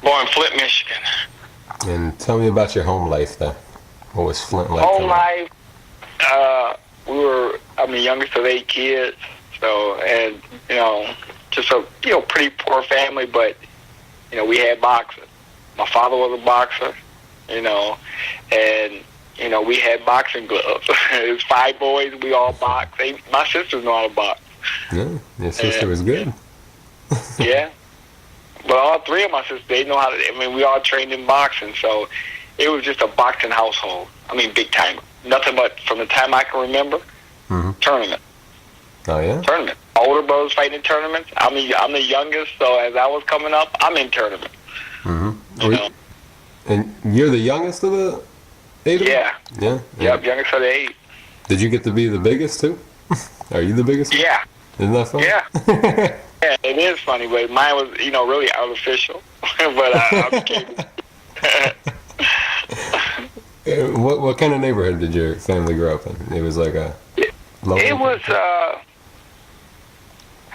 Born in Flint, Michigan. And tell me about your home life there. What was Flint like? Home life, I'm the youngest of 8 kids. So, and, just a, pretty poor family, but, we had boxers. My father was a boxer, and, we had boxing gloves. It was 5 boys, we all boxed. My sisters know how to box. Yeah, your sister was good. Yeah. But all 3 of my sisters, they know how to, we all trained in boxing, so it was just a boxing household. Big time. Nothing but, from the time I can remember, tournament. Oh, yeah? Tournament. My older brothers fighting in tournaments. I'm the youngest, so as I was coming up, I'm in tournaments. And you're the youngest of the 8 of them? Yeah. Yeah? Yep, youngest of the 8. Did you get to be the biggest, too? Are you the biggest? Yeah. Isn't that funny? Yeah. Yeah, it is funny, but mine was, really artificial. But I'm kidding. What kind of neighborhood did your family grow up in? It was like a... It was,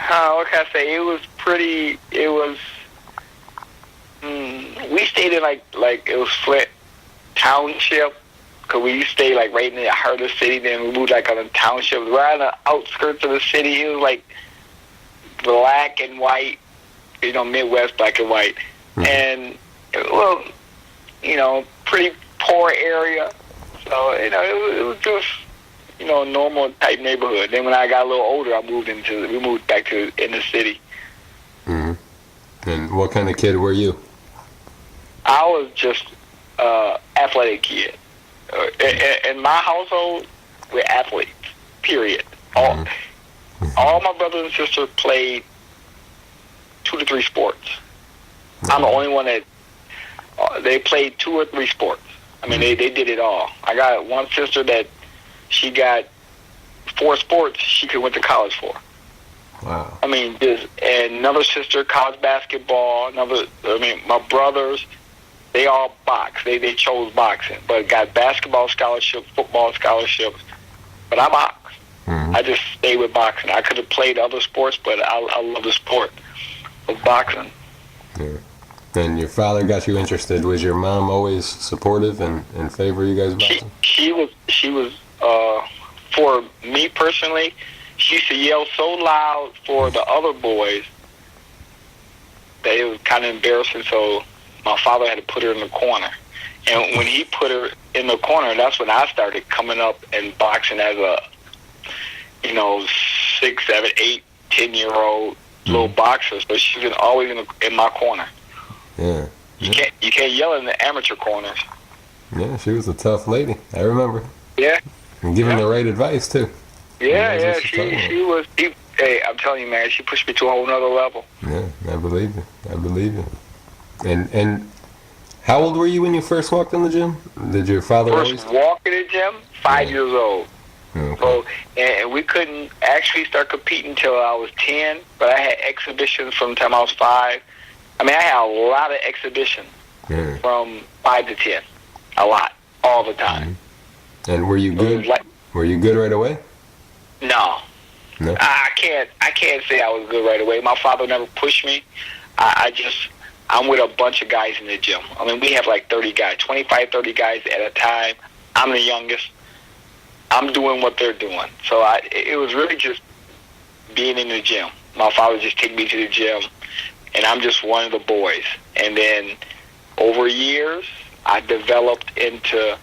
what can I say? It was pretty, we stayed in like it was Flint Township, because we used to stay like right in the heart of the city, then we moved like on the township, right on the outskirts of the city. It was like black and white, Midwest black and white. And, well, pretty poor area. So, it was just, a normal type neighborhood. Then when I got a little older, we moved back to in the city. And what kind of kid were you? I was just athletic kid. In my household, we're athletes, period. All my brothers and sisters played 2 to 3 sports. I'm the only one that they played 2 or 3 sports. They did it all. I got one sister that she got 4 sports she could went to college for. Wow. And another sister, college basketball. My brothers, they all boxed. They chose boxing, but got basketball scholarships, football scholarships. But I boxed. I just stayed with boxing. I could have played other sports, but I love the sport of boxing. Yeah. And your father got you interested. Was your mom always supportive and in favor of you guys boxing? She was. For me personally, she used to yell so loud for the other boys that it was kind of embarrassing. So my father had to put her in the corner. And when he put her in the corner, that's when I started coming up and boxing as a 6, 7, 8, 10-year-old little boxer. So she's been always in my corner. Yeah. You can't yell in the amateur corners. Yeah, she was a tough lady. I remember. Yeah. And giving the right advice too. Yeah. She was. Hey, I'm telling you, man, she pushed me to a whole nother level. Yeah, I believe you. And how old were you when you first walked in the gym? Did your father first walk in the gym? 5 years old. Okay. So, and we couldn't actually start competing until I was 10, but I had exhibitions from the time I was 5. I had a lot of exhibitions from 5 to 10. A lot. All the time. And were you good? Were you good right away? No. I can't say I was good right away. My father never pushed me. I'm with a bunch of guys in the gym. We have like 30 guys, 25, 30 guys at a time. I'm the youngest. I'm doing what they're doing. So it was really just being in the gym. My father just take me to the gym, and I'm just one of the boys. And then over years, I developed into,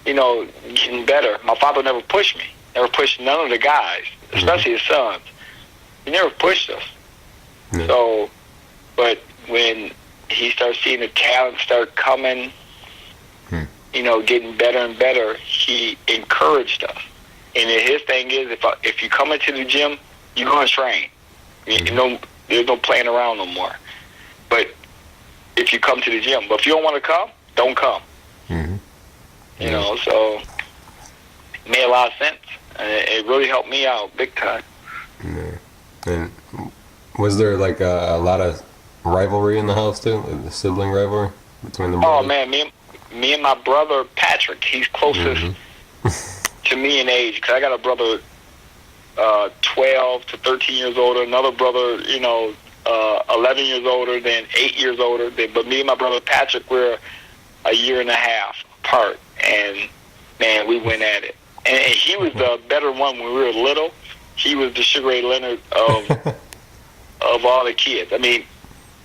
getting better. My father never pushed me. Never pushed none of the guys, especially his sons. He never pushed us. Yeah. So, but when he started seeing the talent start coming, getting better and better, he encouraged us. And his thing is, if you come into the gym, you're going to train. There's no playing around no more. But if you come to the gym, but if you don't want to come, don't come. So it made a lot of sense. And it really helped me out big time. Yeah. And was there like a lot of rivalry in the house too? The sibling rivalry between the brothers? Oh man, me and my brother Patrick, he's closest to me in age, because I got a brother 12 to 13 years older, another brother, 11 years older, then 8 years older. But me and my brother Patrick, we're a year and a half apart. And, man, we went at it. And he was the better one when we were little. He was the Sugar Ray Leonard of all the kids. I mean,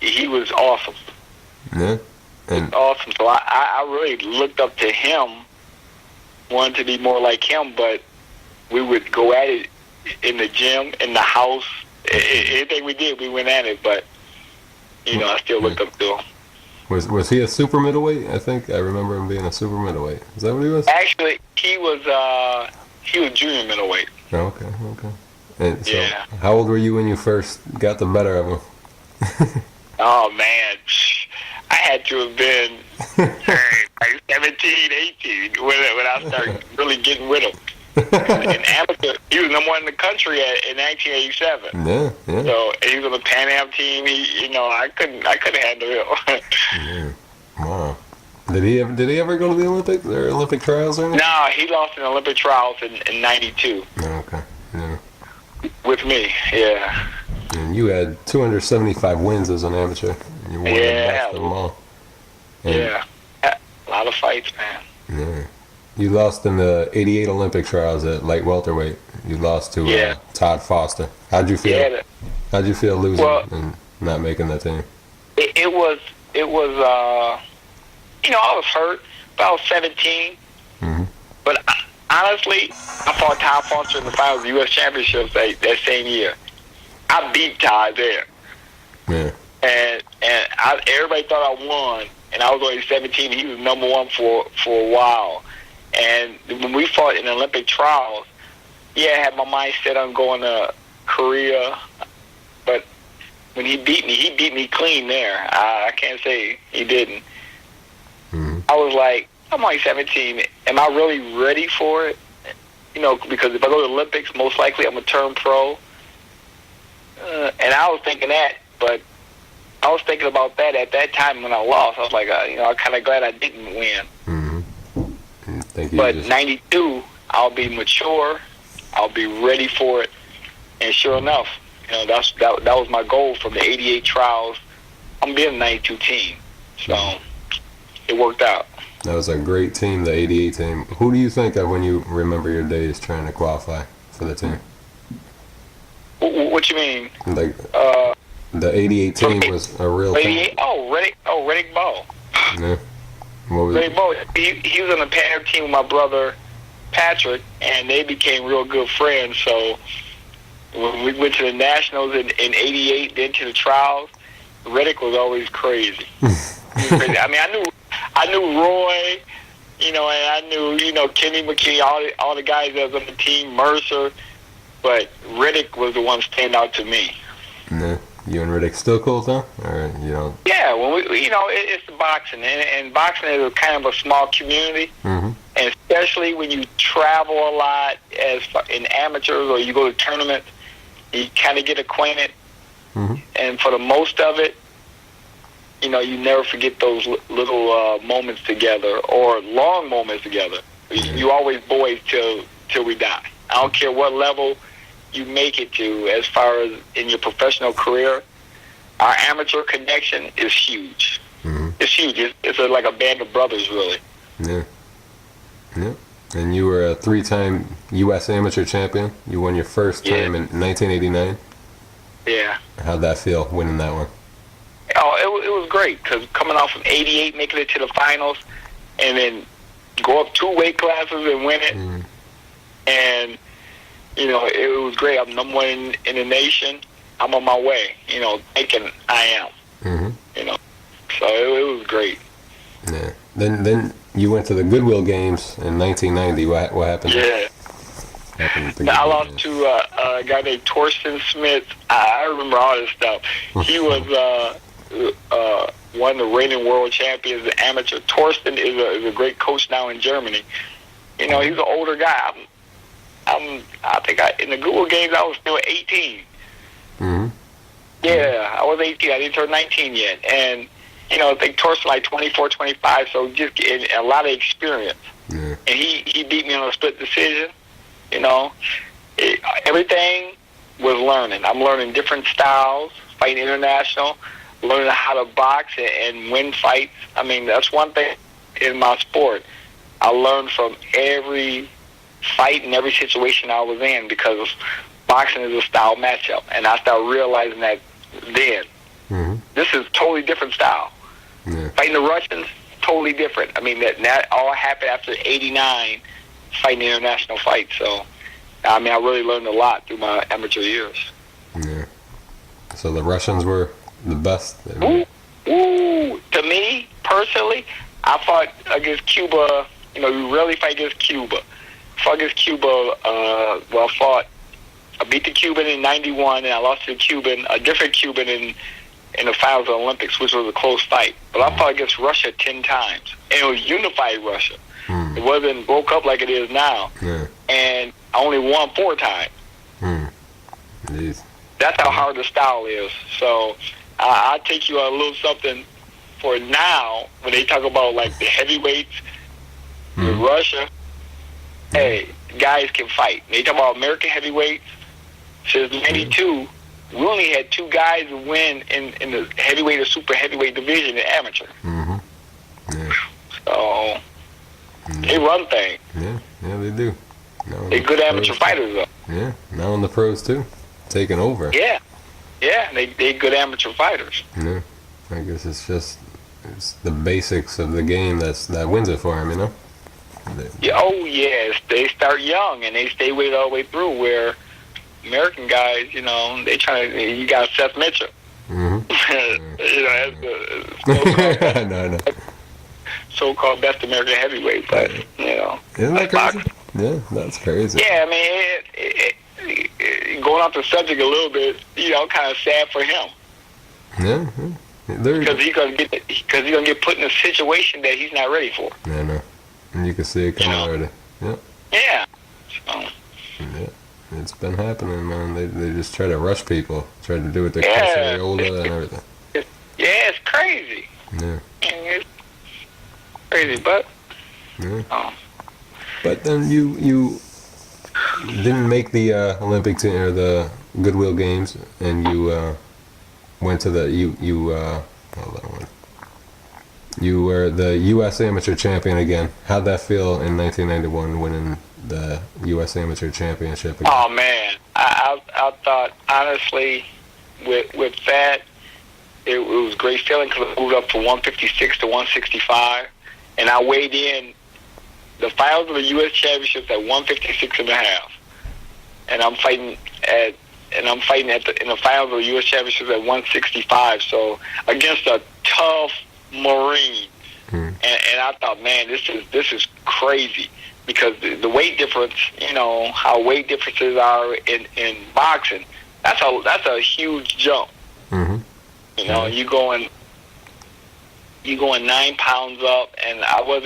he was awesome. Yeah. Awesome. So I really looked up to him, wanted to be more like him, but we would go at it in the gym, in the house. Anything we did, we went at it. But, I still looked up to him. Was he a super middleweight? I think I remember him being a super middleweight. Is that what he was? Actually, he was junior middleweight. Oh, okay. And so, how old were you when you first got the better of him? Oh, man. I had to have been like 17, 18 when I started really getting with him. In amateur, he was number one in the country in 1987. Yeah. So he was on the Pan Am team. I couldn't handle him. Yeah. Wow. Did he ever go to the Olympics or Olympic trials or anything? No, he lost in Olympic trials in '92. Oh, okay. Yeah. With me, yeah. And you had 275 wins as an amateur. You won the best of them all. And a lot of fights, man. Yeah. You lost in the '88 Olympic trials at light welterweight. You lost to Todd Foster. How'd you feel? Yeah, How'd you feel losing and not making that team? It was. I was hurt, but I was 17. Mm-hmm. But honestly, I fought Todd Foster in the finals of the U.S. Championships that same year. I beat Todd there. Yeah. And everybody thought I won, and I was only 17. He was number one for a while. And when we fought in the Olympic trials, I had my mind set on going to Korea. But when he beat me clean there. I can't say he didn't. Mm-hmm. I was like, I'm only 17. Am I really ready for it? Because if I go to the Olympics, most likely I'm going to turn pro. And I was thinking that, but I was thinking about that at that time when I lost. I was like, I'm kind of glad I didn't win. Mm-hmm. But 92, I'll be mature. I'll be ready for it. And sure enough, that was my goal from the '88 trials. I'm being a 92 team, so it worked out. That was a great team, the '88 team. Who do you think of when you remember your days trying to qualify for the team? What you mean? Like the '88 team was a real team. Riddick Bowe. Yeah. What was Riddick Bowe. He was on the Pan Am team with my brother Patrick, and they became real good friends. So when we went to the Nationals in '88, then to the trials, Riddick was always crazy. I mean, I knew Roy, and I knew, Kenny McKinney, all the guys that was on the team, Mercer, but Riddick was the one standing out to me. Yeah. You and Riddick still cool though, or you don't? Yeah, when it's the boxing, and boxing is kind of a small community, mm-hmm. and especially when you travel a lot in amateurs or you go to tournaments, you kind of get acquainted, mm-hmm. and for the most of it, you never forget those little moments together or long moments together. Mm-hmm. You always boys till we die. I don't care what level you make it to as far as in your professional career. Our amateur connection is huge. Mm-hmm. It's huge. It's like a band of brothers, really. Yeah. And you were a 3-time U.S. amateur champion. You won your first time in 1989. Yeah. How'd that feel, winning that one? Oh, it was great, because coming off from '88, making it to the finals, and then go up 2 weight classes and win it. Mm-hmm. And it was great. I'm number one in the nation. I'm on my way, thinking I am. Mm-hmm. So it was great. Yeah. Then you went to the Goodwill Games in 1990. What happened? Yeah. I lost to a guy named Torsten Smith. I remember all this stuff. He was one of the reigning world champions, the amateur. Torsten is a great coach now in Germany. He's an older guy. I think in the Goodwill Games I was still 18. Mm-hmm. Yeah, I was 18. I didn't turn 19 yet. And, I think Torsten like 24, 25, so just getting a lot of experience. Yeah. And he beat me on a split decision. Everything was learning. I'm learning different styles, fighting international, learning how to box and win fights. I mean, that's one thing in my sport. I learned from every fight and every situation I was in because boxing is a style matchup, and I started realizing that then. Mm-hmm. This is a totally different style. Yeah. Fighting the Russians, totally different. I mean, that all happened after '89, fighting international fights. So, I mean, I really learned a lot through my amateur years. Yeah. So the Russians were the best. To me, personally, I fought against Cuba. You know, you rarely fight against Cuba. Fought against Cuba. I beat the Cuban in '91, and I lost to the Cuban, a different Cuban in the finals of the Olympics, which was a close fight. But I fought against Russia 10 times, and it was unified Russia. It wasn't broke up like it is now. Yeah. And I only won 4 times. Jeez. That's how hard the style is. So I'll take you on a little something for now when they talk about like the heavyweights with Russia. Hey, guys can fight. They talk about American heavyweights. Since '92, we only had 2 guys win in the heavyweight or super heavyweight division in amateur. Yeah. So they run things. Yeah, they do. They're good amateur fighters, though. Yeah, now in the pros too, taking over. Yeah, they good amateur fighters. Yeah, I guess it's the basics of the game that wins it for them, you know. Yes, they start young and they stay with it all the way through. Where American guys, you know, they try to. You got Seth Mitchell. That's No. So-called best American heavyweight, but you know, isn't that crazy? Yeah, that's crazy. Yeah, I mean, going off the subject a little bit, you know, kind of sad for him. Yeah. Because he's gonna get put in a situation that he's not ready for. Yeah, no. And you can see it coming already. Yep. Yeah. So. Yeah. It's been happening, man. They just try to rush people, try to do it to Chris Ariola and everything. It's crazy. Yeah. It's crazy, but. Yeah. But then you didn't make the Olympic team or the Goodwill Games, and you went to the you were the U.S. Amateur Champion again. How'd that feel in 1991, winning the U.S. Amateur Championship again? Oh man, I thought honestly, with that, it was a great feeling because I moved up from 156 to 165, and I weighed in the finals of the U.S. Championships at 156 and a half, and I'm fighting in the finals of the U.S. Championships at 165. So against a tough Marine, and I thought, man, this is crazy because the weight difference, you know, how weight differences are in boxing. That's a huge jump. You know, you going 9 pounds up, and I was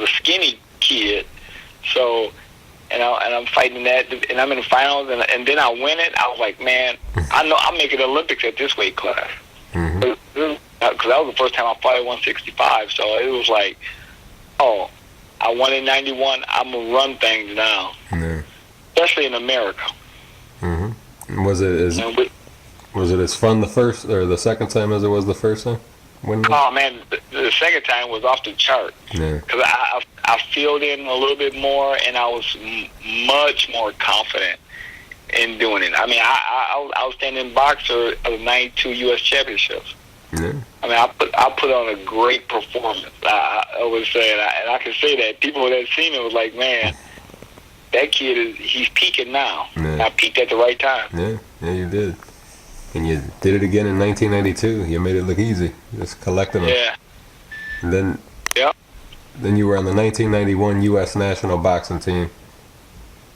a skinny kid, so. And I'm fighting that, and I'm in the finals, and then I win it. I was like, man, I know I'm making the Olympics at this weight class. Because that was the first time I fought at 165, so it was like, oh, I won in '91. I'm gonna run things now, especially in America. Was it as fun the first or the second time as it was the first time? Oh man, the second time was off the chart. Because I filled in a little bit more, and I was much more confident in doing it. I mean, I was outstanding boxer of the '92 U.S. Championships. I mean, I put on a great performance. I would say, and I can say that people that seen it was like, man, that kid he's peaking now. I peaked at the right time. Yeah, you did. And you did it again in 1992. You made it look easy, just collecting them. Yeah. And then you were on the 1991 U.S. national boxing team.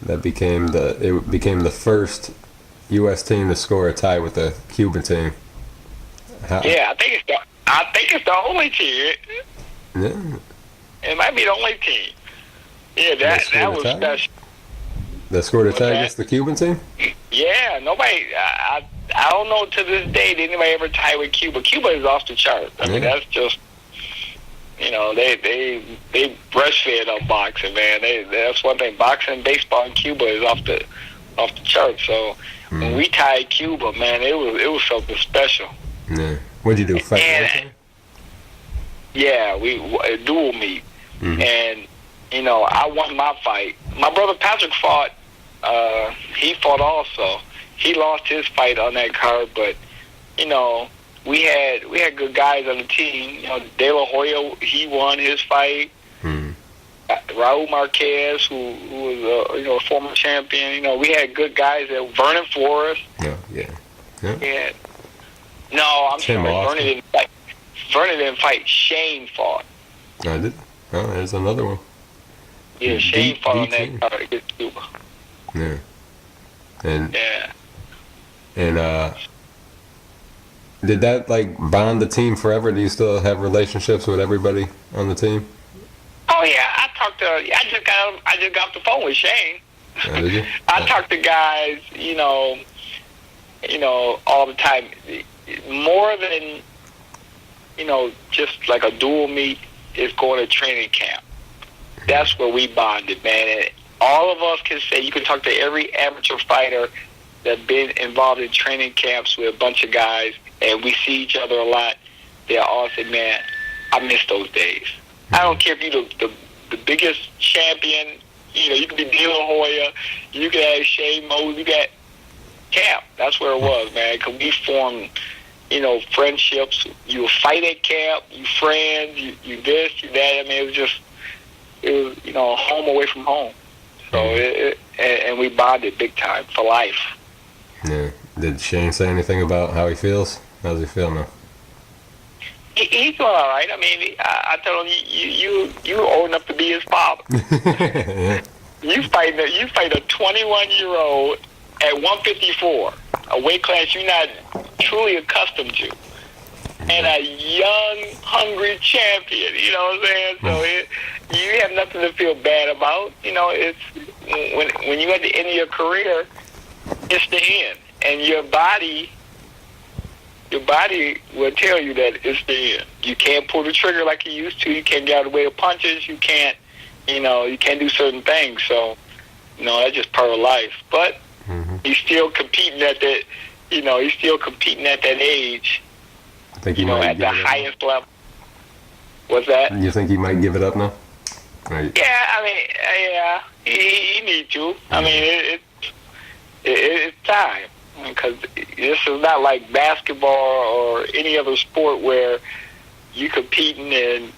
That became the first U.S. team to score a tie with the Cuban team. Yeah, I think it's the only team. Yeah. It might be the only team. Yeah, that was special. That scored a tie against the Cuban team? Yeah, nobody. I don't know to this day did anybody ever tie with Cuba. Cuba is off the chart. I mean, that's just, you know, they breastfed on boxing, man. That's one thing. Boxing and baseball in Cuba is off the off the charts. So when we tied Cuba, man, it was something special. Yeah. What'd you do? Fight? Yeah, we a dual meet, and I won my fight. My brother Patrick fought. He fought also. He lost his fight on that card, but we had good guys on the team. De La Hoya, he won his fight. Raul Marquez, who was a former champion. We had good guys. Vernon Forrest. Yeah. And no, I'm sorry. Vernon didn't fight. Vernon didn't fight. Shane fought. I did. Oh, there's another one. Yeah, Shane fought on that card against Cuba. Yeah. And did that bond the team forever? Do you still have relationships with everybody on the team? Oh yeah, I just got off the phone with Shane. Oh, did you? I talk to guys, all the time. More than just like a dual meet is going to training camp. That's where we bonded, man. And all of us can say, you can talk to every amateur fighter that's been involved in training camps with a bunch of guys, and we see each other a lot. They all say, man, I miss those days. I don't care if you're the biggest champion. You can be De La Hoya, you can have Shane Mose, you got camp. That's where it was, man. Because we formed, friendships. You fight at camp, you friends, you this, you that. I mean, it was home away from home. So and we bonded big time for life. Yeah. Did Shane say anything about how he feels? How does he feel now? He's doing all right. I mean, I told him you old enough to be his father. Yeah. You fight a 21-year-old at 154, a weight class you're not truly accustomed to, and a young, hungry champion. You know what I'm saying? So you have nothing to feel bad about. It's when you're at the end of your career, it's the end, and your body will tell you that it's the end. You can't pull the trigger like you used to. You can't get out of the way of punches. You can't, you can't do certain things. So, that's just part of life. But he's still competing at that, he's still competing at that age, I think he might at the highest level. What's that? You think he might give it up now? Right. Yeah, I mean, he needs to. I mean, it's time. Because this is not like basketball or any other sport where you competing and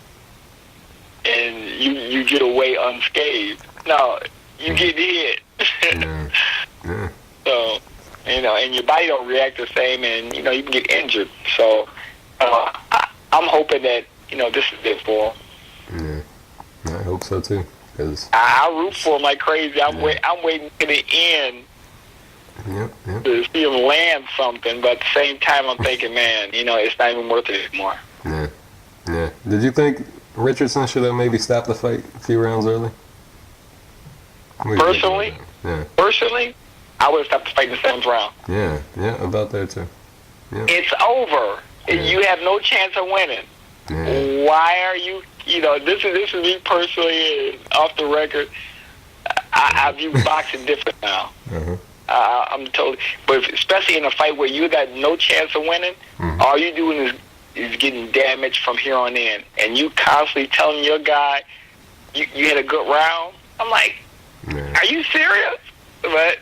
you get away unscathed. No, you get hit. Yeah. So, and your body don't react the same, and you can get injured. So, I'm hoping that this is it for him. Yeah, I hope so too. Cause I root for him like crazy. I'm waiting to the end. Yep. To see him land something, but at the same time, I'm thinking, man, it's not even worth it anymore. Yeah. Did you think Richardson should have maybe stopped the fight a few rounds early? Personally, I would have stopped the fight in the 7th round. Yeah, about that too. Yeah. It's over. Yeah. You have no chance of winning. Yeah. Why are you? This is me personally, off the record. I view boxing different now. I'm totally, but especially in a fight where you got no chance of winning, all you doing is getting damaged from here on in, and you constantly telling your guy you had a good round. I'm like, are you serious? But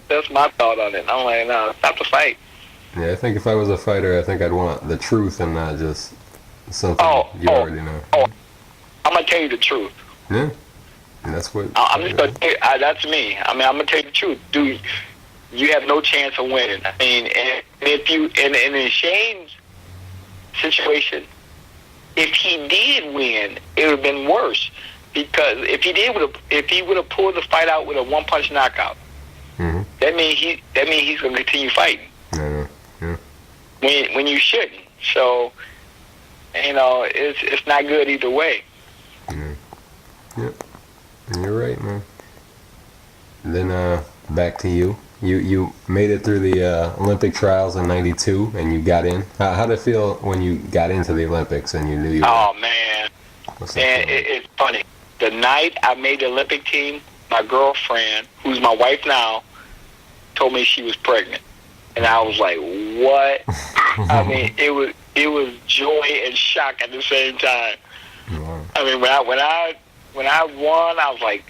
that's my thought on it. I'm like, no, stop the fight. Yeah, I think if I was a fighter, I think I'd want the truth and not just something you already know. I'm gonna tell you the truth. Yeah. And that's what I'm just gonna. That's me. I mean, I'm gonna tell you the truth, dude. You have no chance of winning. I mean, and if you and in Shane's situation, if he did win, it would have been worse because if he would have pulled the fight out with a 1-punch knockout, that means he's gonna continue fighting. Yeah. When you shouldn't. So, it's not good either way. Yep. You're right, man. Then back to you. You made it through the Olympic trials in '92, and you got in. How did it feel when you got into the Olympics and you knew you were? Oh man, it's funny. The night I made the Olympic team, my girlfriend, who's my wife now, told me she was pregnant, and I was like, "What?" I mean, it was joy and shock at the same time. Wow. I mean, when I won, I was like,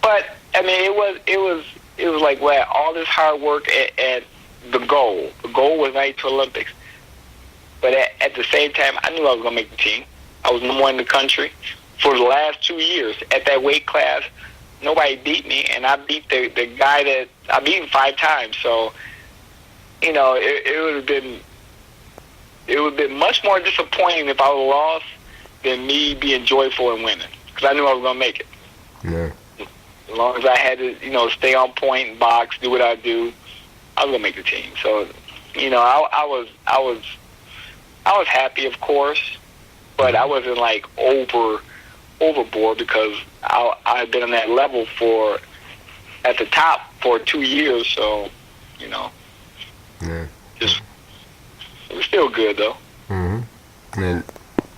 but I mean, it was like, well, all this hard work and the goal was not to Olympics. But at the same time, I knew I was going to make the team. I was number one in the country for the last 2 years at that weight class. Nobody beat me, and I beat the guy that I beat him 5 times. So, you know, it would have been much more disappointing if I would have lost than me being joyful and winning, because I knew I was going to make it. Yeah. As long as I had to, you know, stay on point and box, do what I do, I was going to make the team. So, you know, I was happy, of course, but I wasn't like overboard, because I had been on that level at the top for 2 years. So, you know, just it was still good though. Mm-hmm. And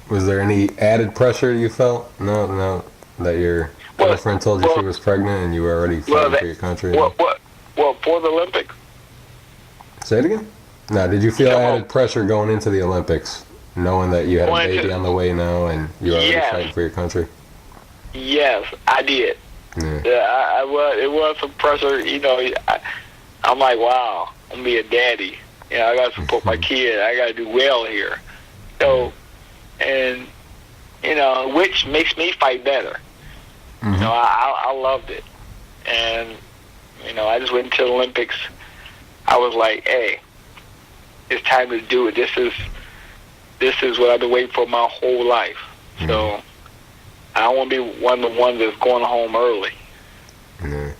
was there any added pressure you felt? No, that your girlfriend told you she was pregnant and you were already fighting for your country. Well, for the Olympics. Say it again. Now, did you feel added pressure going into the Olympics, knowing that you had a baby on the way now and you were already fighting for your country? Yes, I did. Yeah, it was some pressure. You know, I'm like, wow, I'm gonna be a daddy. You know, I gotta support my kid. I gotta do well here. So, and you know, which makes me fight better. Mm-hmm. You know, I loved it, and you know, I just went to the Olympics. I was like, hey, it's time to do it. This is what I've been waiting for my whole life. Mm-hmm. So I don't want to be one of the ones that's going home early. Yeah.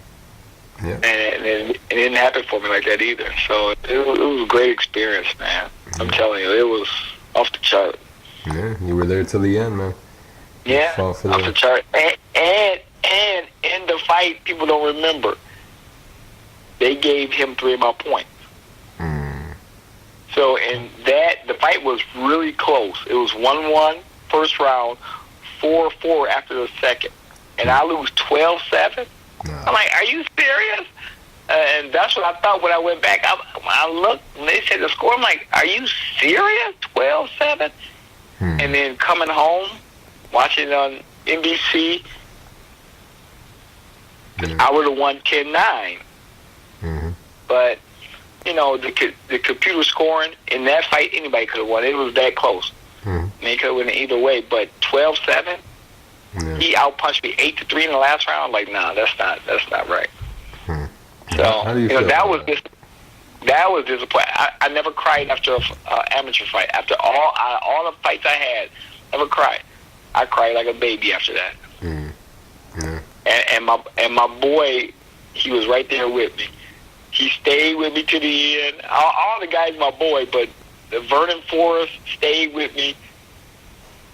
Yeah. And it didn't happen for me like that either. So it was a great experience, man. I'm telling you, it was off the chart. Yeah, you were there till the end, man. Yeah, off the chart. And in the fight, people don't remember, they gave him 3 of my points. So in that, the fight was really close. It was 1-1 first round, 4-4 after the second. And I lose 12-7. No. I'm like, are you serious? And that's what I thought when I went back. I looked, and they said the score. I'm like, are you serious? 12-7? And then coming home, watching it on NBC, I would have won 10-9. But, you know, the computer scoring in that fight, anybody could have won. It was that close. They could have won either way. But 12-7, he outpunched me 8-3 in the last round. I'm like, nah, that's not right. So, how do you know, feel that was disappointing. I never cried after an amateur fight. After all the fights I had, never cried. I cried like a baby after that. And my boy, he was right there with me. He stayed with me to the end. All the guys, my boy, but Vernon Forrest stayed with me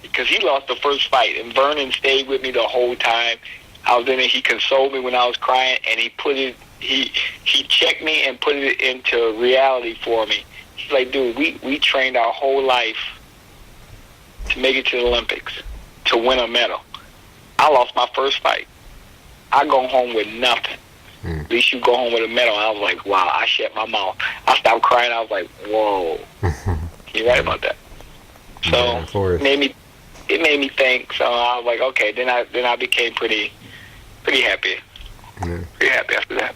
because he lost the first fight, and Vernon stayed with me the whole time. I was in it. He consoled me when I was crying, and he checked me and put it into reality for me. He's like, dude, we trained our whole life to make it to the Olympics, to win a medal. I lost my first fight. I go home with nothing. At least you go home with a medal. And I was like, wow, I shut my mouth. I stopped crying. I was like, whoa. You're right about that. So it made me think. So I was like, okay. Then I became pretty happy. Pretty happy after that.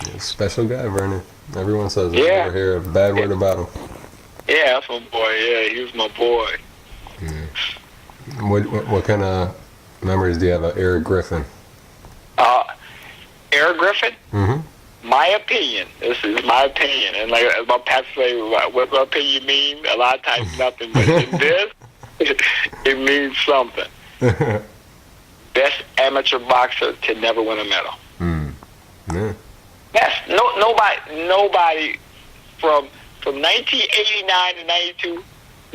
Yeah, special guy, Vernon. Everyone says I never hear a bad word about him. Yeah, that's my boy. Yeah, he was my boy. What kind of memories do you have of Eric Griffin? Eric Griffin? My opinion. This is my opinion. And like my pastor say, what my opinion mean? A lot of times nothing. But in this, it means something. Best amateur boxer to never win a medal. That's nobody from 1989 to 92.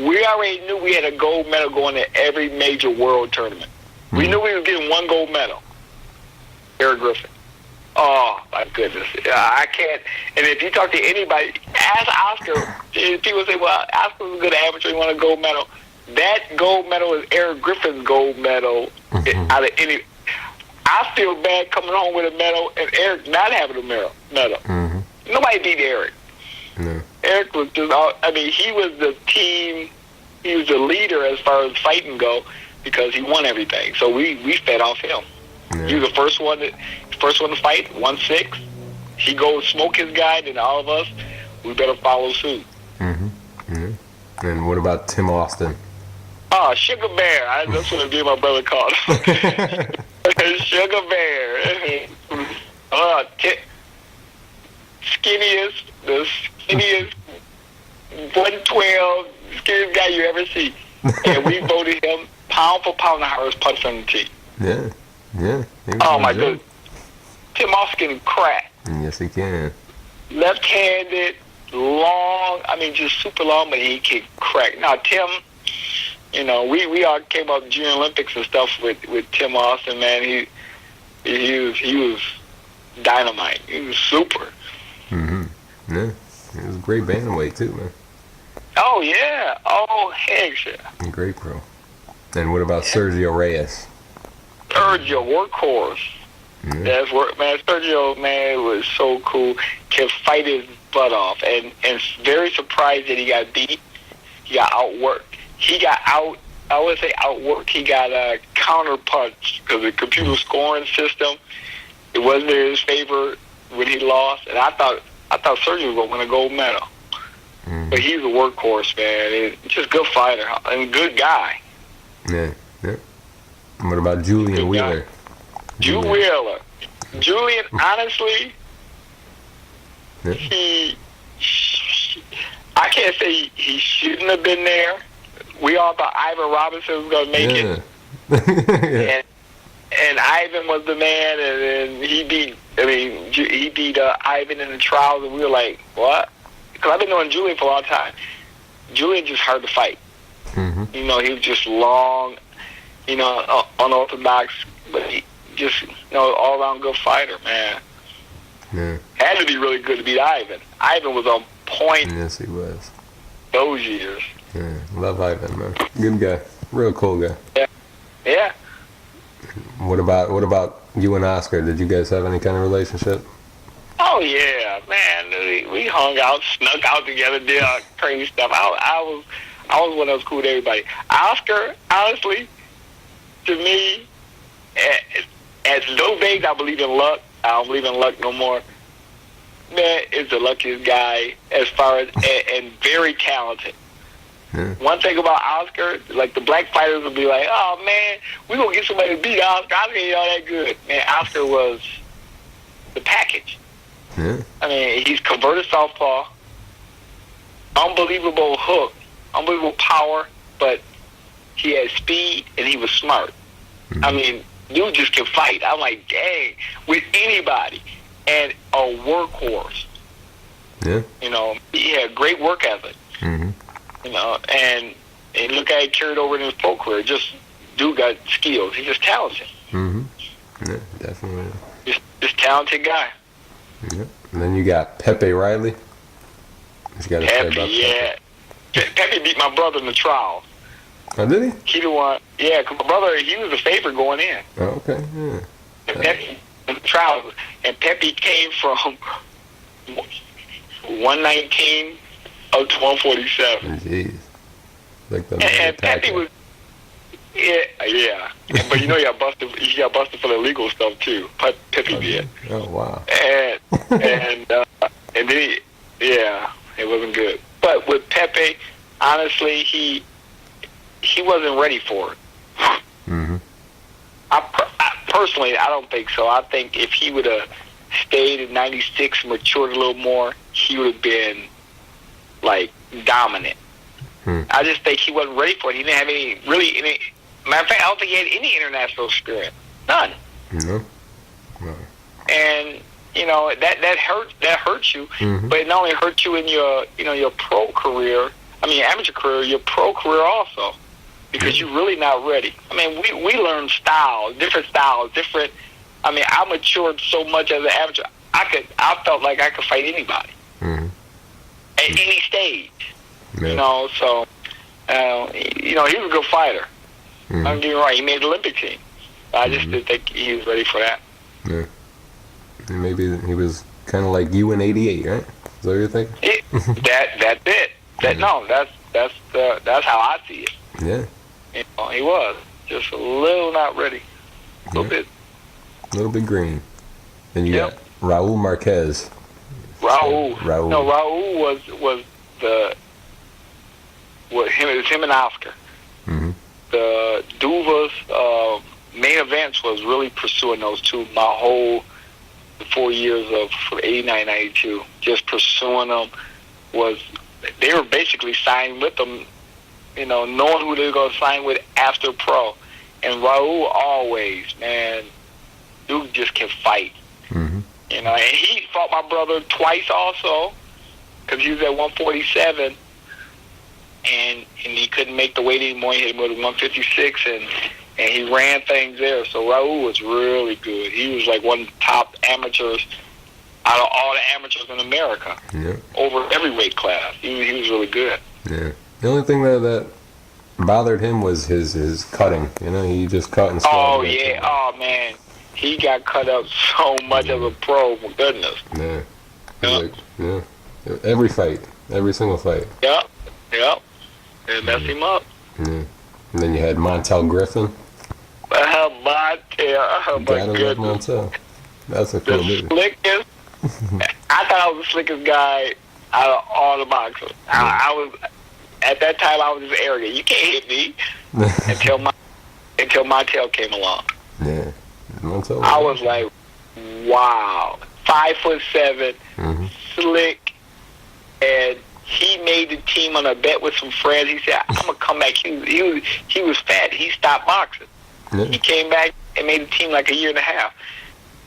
We already knew we had a gold medal going to every major world tournament. We knew we were getting 1 gold medal. Eric Griffin. Oh, my goodness. I can't. And if you talk to anybody, ask Oscar. People say, well, Oscar's a good amateur. He won a gold medal. That gold medal is Eric Griffin's gold medal out of any. I feel bad coming home with a medal and Eric not having a medal. Mm-hmm. Nobody beat Eric. No. Eric was just, I mean, he was the team, he was the leader as far as fighting go because he won everything. So we fed off him. Yeah. He was the first one to fight, 1-6. He goes smoke his guy, then all of us, we better follow suit. Mm-hmm. Yeah. And what about Tim Austin? Oh, Sugar Bear. That's what my brother called him. Sugar Bear. The skinniest 112, skinniest guy you ever see. And we voted him pound for pound the hardest puncher on the team. Yeah. Yeah. Oh, my goodness. Tim Austin can crack. Yes, he can. Left-handed, long, I mean, just super long, but he can crack. Now, Tim, you know, we all came up Junior Olympics and stuff with Tim Austin, man. He was dynamite. He was super. Mm-hmm. Yeah. He was a great bantamweight, too, man. Oh, yeah. Oh, heck yeah. Great pro. And what about Sergio Reyes? Sergio, workhorse. Yeah. That's work, man. Sergio, man, was so cool. Can fight his butt off, and very surprised that he got beat. He got outworked. He got out. I would say outworked. He got a counter punch because the computer scoring system, it wasn't in his favor when he lost. And I thought Sergio was going to win a gold medal. Mm-hmm. But he's a workhorse, man. He's just a good fighter and good guy. Yeah. Yeah. And what about Julian Wheeler? Wheeler. Julian, honestly, yeah. I can't say he shouldn't have been there. We all thought Ivan Robinson was going to make it. Yeah. And Ivan was the man, and then he beat Ivan in the trials, and we were like, what? Because I've been knowing Julian for a long time. Julian just hard to fight. Mm-hmm. You know, he was just long, you know, unorthodox, but he just, you know, all-around good fighter, man. Yeah. Had to be really good to beat Ivan. Ivan was on point. Yes, he was. Those years. Yeah, love Ivan, man. Good guy. Real cool guy. Yeah. Yeah. What about you and Oscar? Did you guys have any kind of relationship? Oh, yeah, man. We hung out, snuck out together, did all crazy stuff. I was one that was cool with everybody. Oscar, honestly, to me, as low big, I believe in luck. I don't believe in luck no more. Man is the luckiest guy as far as, and very talented. Yeah. One thing about Oscar, like the black fighters will be like, oh, man, we're going to get somebody to beat Oscar. Oscar ain't all that good. Man, Oscar was the package. Yeah. I mean, he's converted southpaw, unbelievable hook, unbelievable power, but he had speed and he was smart. Mm-hmm. I mean, dude just can fight. I'm like, dang, with anybody. And a workhorse. Yeah. You know, he had great work ethic. Mm-hmm. You know, and look how he carried over in his pro career. Just dude got skills. He's just talented. Mm-hmm. Yeah, definitely. Just talented guy. Yeah. And then you got Pepe Riley. You got to say about yeah. Pepe beat my brother in the trial. Oh, did he? He the one. Yeah, because my brother, he was the favorite going in. Oh, okay. Yeah. And Pepe in the trial, and Pepe came from 119 up to 147. Jeez. Like the and Pepe was. Yeah. But you know, he got busted for the legal stuff too. Pepe did. Oh wow. And then it wasn't good. But with Pepe, honestly, he wasn't ready for it. Mm-hmm. I personally, I don't think so. I think if he would have stayed in '96, matured a little more, he would have been like dominant. I just think he wasn't ready for it. He didn't have any. Matter of fact, I don't think he had any international experience. None. No. And you know that hurts you. Mm-hmm. But it not only hurts you in your pro career. I mean, your amateur career, your pro career also, because you're really not ready. I mean, we learned different styles. I mean, I matured so much as an amateur. I felt like I could fight anybody at any stage. Yeah. You know, so he was a good fighter. I'm getting right. He made the Olympic team. I just didn't think he was ready for that. Yeah. Maybe he was kind of like you in '88, right? Is that what you're thinking? That's it. That's how I see it. Yeah. He was just a little not ready. A little bit. A little bit green. Then you got Raul Marquez. Raul. No, Raul was him and Oscar. Mm-hmm. The Duvas main events was really pursuing those two my whole 4 years of 89, 92. Just pursuing them they were basically signed with them, knowing who they were going to sign with after pro. And Raul always, man, dude just can fight. Mm-hmm. And he fought my brother twice also, because he was at 147, and he couldn't make the weight anymore. He had to go to 156, and he ran things there. So Raul was really good. He was like one of the top amateurs out of all the amateurs in America. Yeah. Over every weight class. He was really good. Yeah. The only thing that bothered him was his cutting. He just cut and Oh, yeah. Oh, man. He got cut up so much as a pro, for goodness. Yeah. Every fight. Every single fight. Yep. It messed him up. Yeah. And then you had Montel Griffin. Montel. Oh, my goodness. Montel. That's a cool dude. The slickest. I thought I was the slickest guy out of all the boxers. I was, at that time, I was just arrogant. You can't hit me until Montel came along. Yeah. Montel. I was like, wow. 5'7", slick, and he made the team on a bet with some friends. He said, I'm going to come back. He was fat. He stopped boxing. Yeah. He came back and made the team like a year and a half,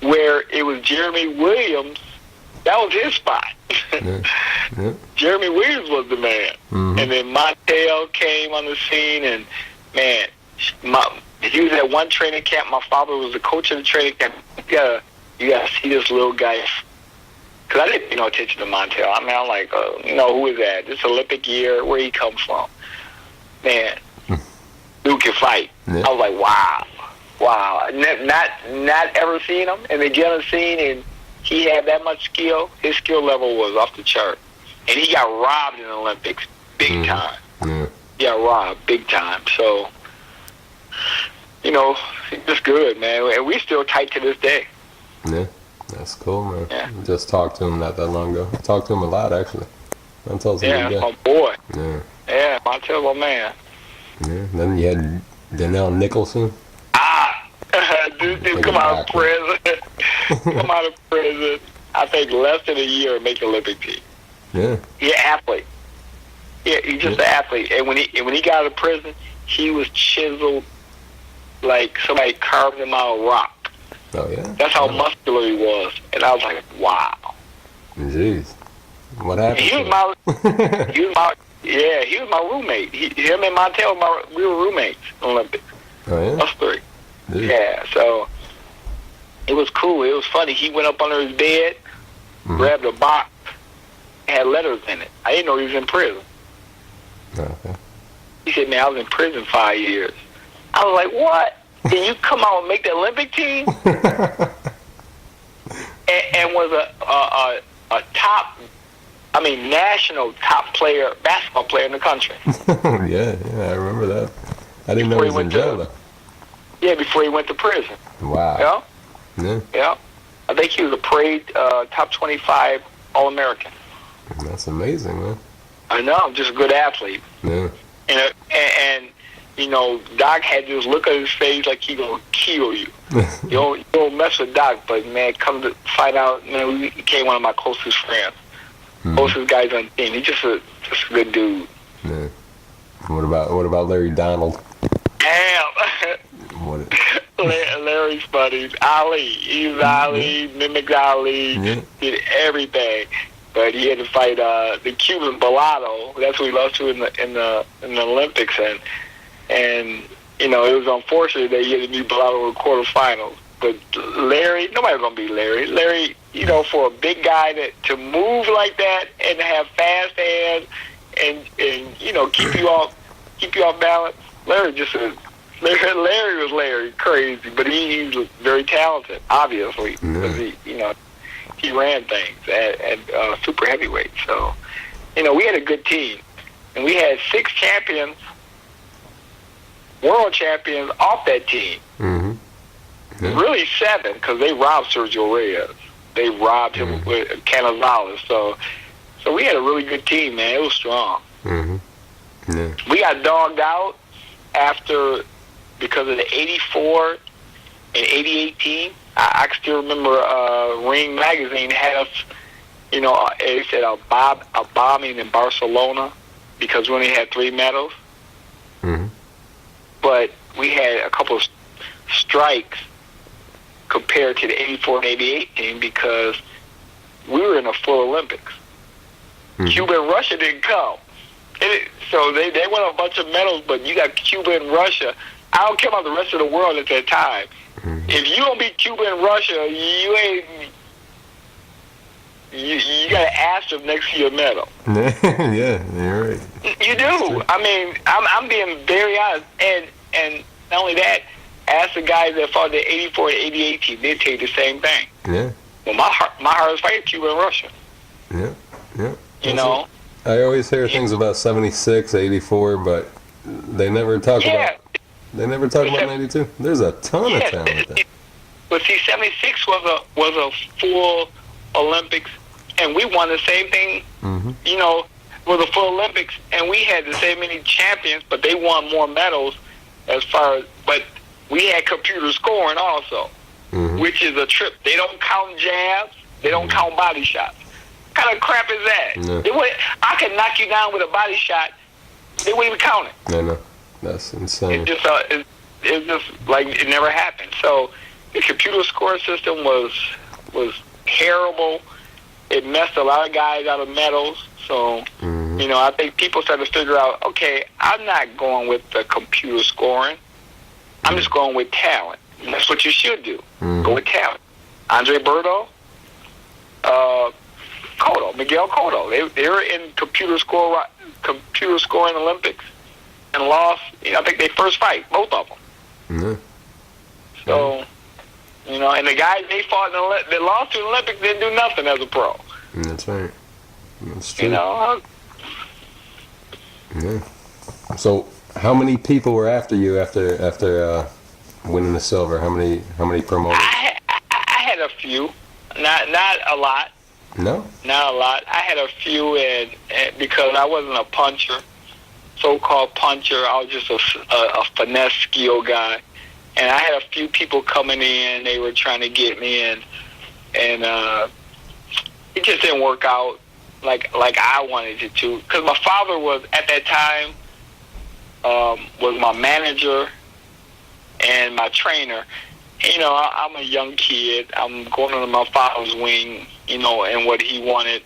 where it was Jeremy Williams. That was his spot. Yeah. Jeremy Williams was the man. Mm-hmm. And then Montel came on the scene, and, man, he was at one training camp. My father was the coach of the training camp. You gotta see this little guy. Because I didn't pay no attention to Montel. I mean, I'm like, who is that? This Olympic year, where he come from? Man, dude can fight. Yeah. I was like, wow. Not ever seen him. And then get on the scene, and he had that much skill. His skill level was off the chart. And he got robbed in the Olympics big time. Yeah. He got robbed big time. So, it's just good, man. And we still tight to this day. Yeah. That's cool, man. Yeah. Just talked to him not that long ago. I talked to him a lot, actually. Montel's that's my boy. Yeah. Yeah, Montel's my man. Yeah. Then you had Donnell Nicholson. Dude, come out of prison. I think less than a year and make Olympic team. Yeah. He's an athlete. Yeah, he's just an athlete. And when he got out of prison, he was chiseled like somebody carved him out of rock. Oh, yeah? That's how muscular he was. And I was like, wow. Jeez. What happened? He was my roommate. Him and Montel, we were roommates in Olympics. Oh, yeah? Us three. Dude. Yeah, so it was cool. It was funny. He went up under his bed, grabbed a box, had letters in it. I didn't know he was in prison. Okay. He said, man, I was in prison 5 years. I was like, what? Can you come out and make the Olympic team? and was a top, national top player, basketball player in the country. Yeah, I remember that. I didn't know he was in jail, though. Yeah, before he went to prison. Wow. Yeah? Yeah. I think he was a parade top 25 All-American. That's amazing, man. I know, just a good athlete. Yeah. And Doc had this look on his face like he gonna kill you. You don't mess with Doc, but man, come to find out, man, he became one of my closest friends, closest guys on the team. He's just a good dude. Yeah. What about Larry Donald? Damn. What? Larry's funny. Ali. He's Ali. Mimics Ali. Did everything. But he had to fight the Cuban Bellotto. That's who he lost to in the Olympics, and it was unfortunate that he had to meet Bellotto in the quarterfinals. But Larry, nobody's gonna beat Larry. Larry, for a big guy to move like that and to have fast hands and keep you off balance. Larry just Larry was Larry, crazy, but he's very talented, obviously, because he ran things at super heavyweight. So, we had a good team, and we had 6 champions, world champions off that team. Mm-hmm. Yeah. Really 7, because they robbed Sergio Reyes. They robbed him with Canizales. So we had a really good team, man. It was strong. Mm-hmm. Yeah. We got dogged out because of the 84 and 88 team. I still remember Ring Magazine had us, they said a bombing in Barcelona because we only had 3 medals. Mm-hmm. But we had a couple of strikes compared to the 84 and 88 team because we were in a full Olympics. Mm-hmm. Cuba and Russia didn't come. So they won a bunch of medals, but you got Cuba and Russia. I don't care about the rest of the world at that time. Mm-hmm. If you don't beat Cuba and Russia, you got to ask them next to your medal. Yeah, you're right. You do. I mean, I'm being very honest. And not only that, ask the guys that fought the 84 and 88 team. They tell you the same thing. Yeah. Well, my heart is fighting Cuba and Russia. Yeah, yeah. I always hear things about 76, 84, but they never talk about. They never talk about 92. There's a ton of talent there. But see, 76 was a full Olympics, and we won the same thing. Mm-hmm. Was a full Olympics, and we had the same many champions, but they won more medals but we had computer scoring also, mm-hmm. which is a trip. They don't count jabs. They don't count body shots. What kind of crap is that? No. I can knock you down with a body shot. They wouldn't even count it. No. That's insane. It's just like it never happened. So the computer score system was terrible. It messed a lot of guys out of medals. So, mm-hmm. I think people started to figure out, okay, I'm not going with the computer scoring. I'm just going with talent. And that's what you should do. Mm-hmm. Go with talent. Andre Berto, Miguel Cotto. They were in computer scoring Olympics and lost. I think they first fight, both of them. Mm-hmm. So, and the guys they fought that lost to the Olympics didn't do nothing as a pro. That's right. That's true. Yeah. So, how many people were after you after winning the silver? How many promoters? I had a few, not a lot. No, not a lot. I had a few, and because I wasn't a puncher, so-called puncher, I was just a finesse skill guy, and I had a few people coming in. They were trying to get me in, and it just didn't work out like I wanted it to. Because my father was at that time was my manager and my trainer. I'm a young kid. I'm going under my father's wing, and what he wanted.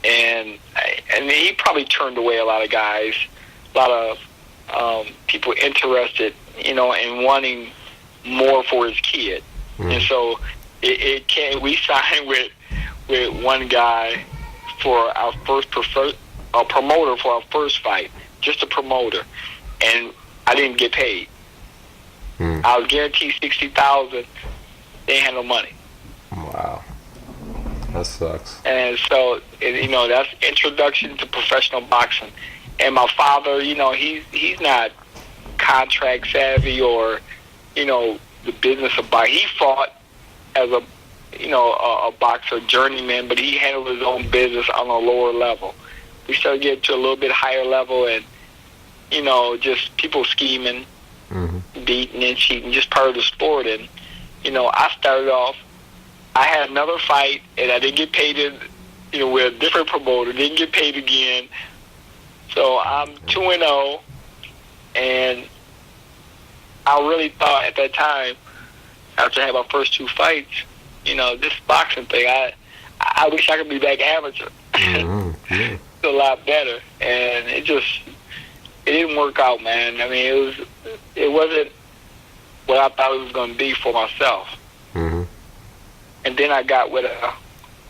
And he probably turned away a lot of guys, a lot of people interested, in wanting more for his kid. Mm-hmm. And so we signed with one guy for our first a promoter for our first fight, just a promoter, and I didn't get paid. I was guaranteed $60,000. They had no money. Wow, that sucks. And so, that's introduction to professional boxing. And my father, he's not contract savvy or, the business of boxing. He fought as a boxer, journeyman, but he handled his own business on a lower level. We started getting to a little bit higher level, and just people scheming, mm-hmm. beating and cheating, just part of the sport. And I started off. I had another fight, and I didn't get paid. With a different promoter, didn't get paid again. So I'm 2-0, and I really thought at that time, after I had my first 2 fights, this boxing thing, I wish I could be back amateur. Mm-hmm. Yeah. It's a lot better, and it didn't work out, man. I mean, it wasn't what I thought it was going to be for myself. Mm-hmm. And then I got with